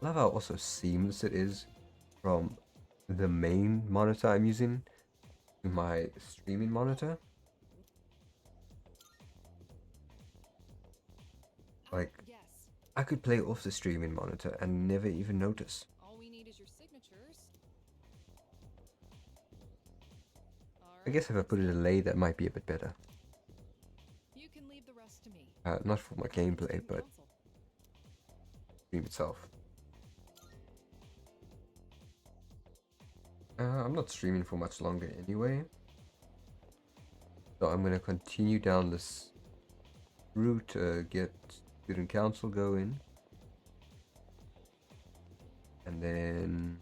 I love how also seamless it is from the main monitor I'm using to my streaming monitor. Like, Yes. I could play off the streaming monitor and never even notice. All we need is your signatures. I guess if I put a delay, that might be a bit better. You can leave the rest to me. Not for my gameplay, but stream itself. I'm not streaming for much longer anyway. So I'm going to continue down this route to get student council going. And then...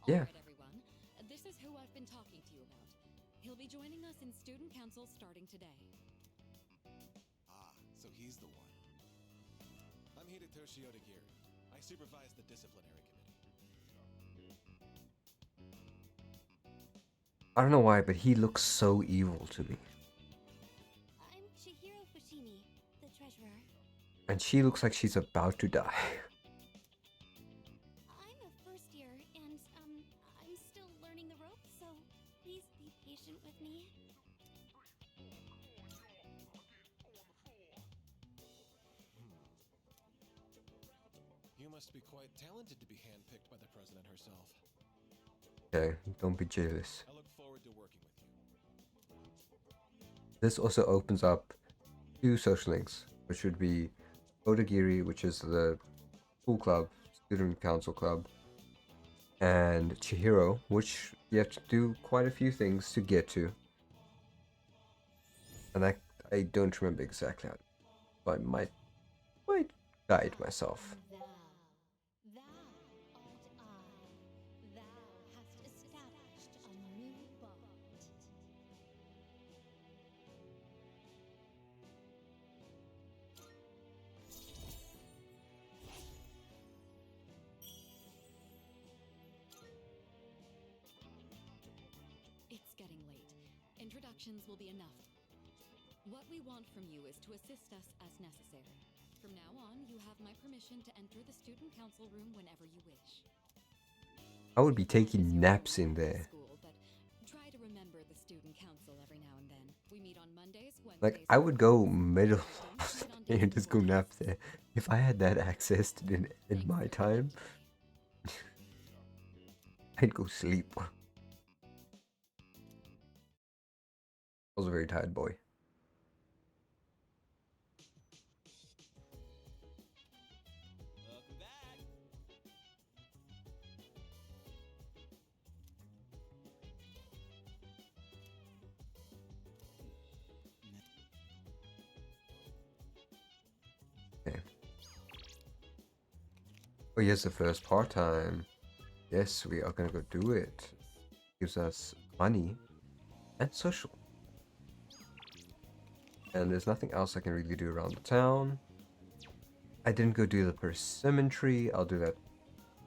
yeah. All right, everyone. This is who I've been talking to you about. He'll be joining us in student council starting today. Ah, so he's the one. I'm Hidetoshi Odagiri. I supervise the disciplinary committee. I don't know why, but he looks so evil to me. I'm Chihiro Fushimi, the treasurer. And she looks like she's about to die. I'm a first year, and, I'm still learning the ropes, so please be patient with me. You must be quite talented to be handpicked by the president herself. Okay, don't be jealous. I look forward to working with you. This also opens up two social links, which would be Odagiri, which is the school club, student council club, and Chihiro, which you have to do quite a few things to get to. And I don't remember exactly how, so I might guide myself. Thou art I. Thou hast established a new bond. It's getting late. Introductions will be enough. What we want from you is to assist us as necessary. From now on, you have my permission to enter the student council room whenever you wish. I would be taking naps in there. School, but try to remember the student council every now and then. We meet on Mondays, Like, Wednesdays, I would go middle Don't of sit the on day and days just and go nap Wednesdays. there. If I had that access to in Thanks my very time, much. I'd go sleep. I was a very tired boy. Welcome back. Okay. Oh yes, the first part-time. Yes, we are gonna go do it. Gives us money and social. And there's nothing else I can really do around the town. I didn't go do the persimmon. I'll do that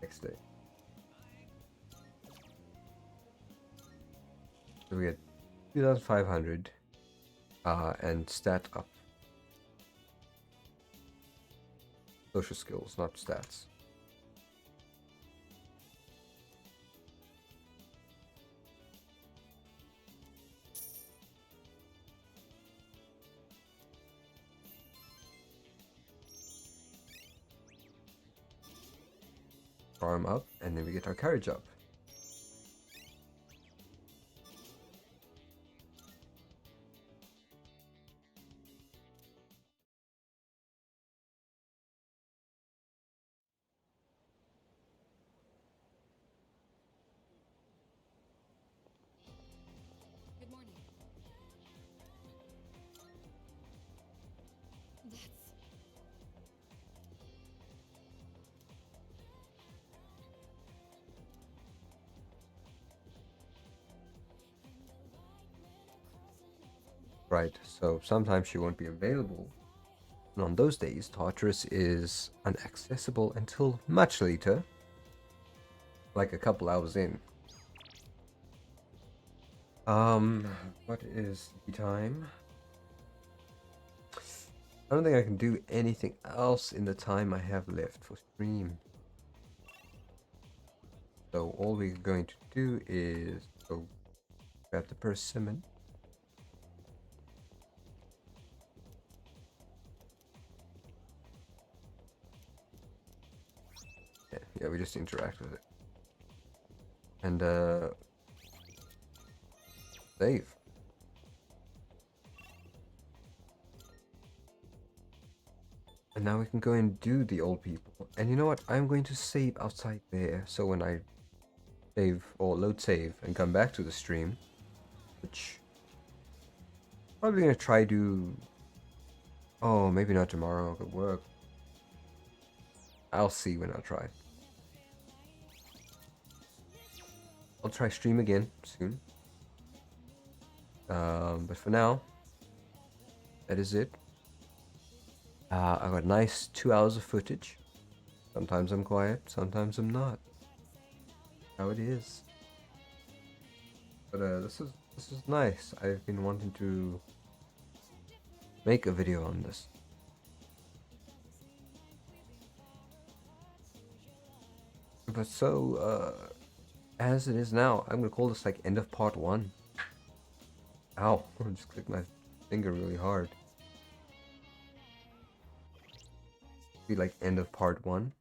next day. So we get 2,500 and stat up. Social skills, not stats. Farm up, and then we get our carriage up. Good morning. That's Right, so sometimes she won't be available. And on those days, Tartarus is inaccessible until much later. Like a couple hours in. What is the time? I don't think I can do anything else in the time I have left for stream. So all we're going to do is go grab the persimmon. Yeah, we just interact with it. And save. And now we can go and do the old people. And you know what? I'm going to save outside there. So when I save or load save and come back to the stream, which probably gonna try to. Oh, maybe not tomorrow. I'll go work. I'll see when I try. I'll try stream again soon. But for now, that is it. I got a nice 2 hours of footage. Sometimes I'm quiet, sometimes I'm not. How it is. But this is nice. I've been wanting to make a video on this. But so as it is now, I'm gonna call this like end of part 1. Ow! I just clicked my finger really hard. Be like end of part 1.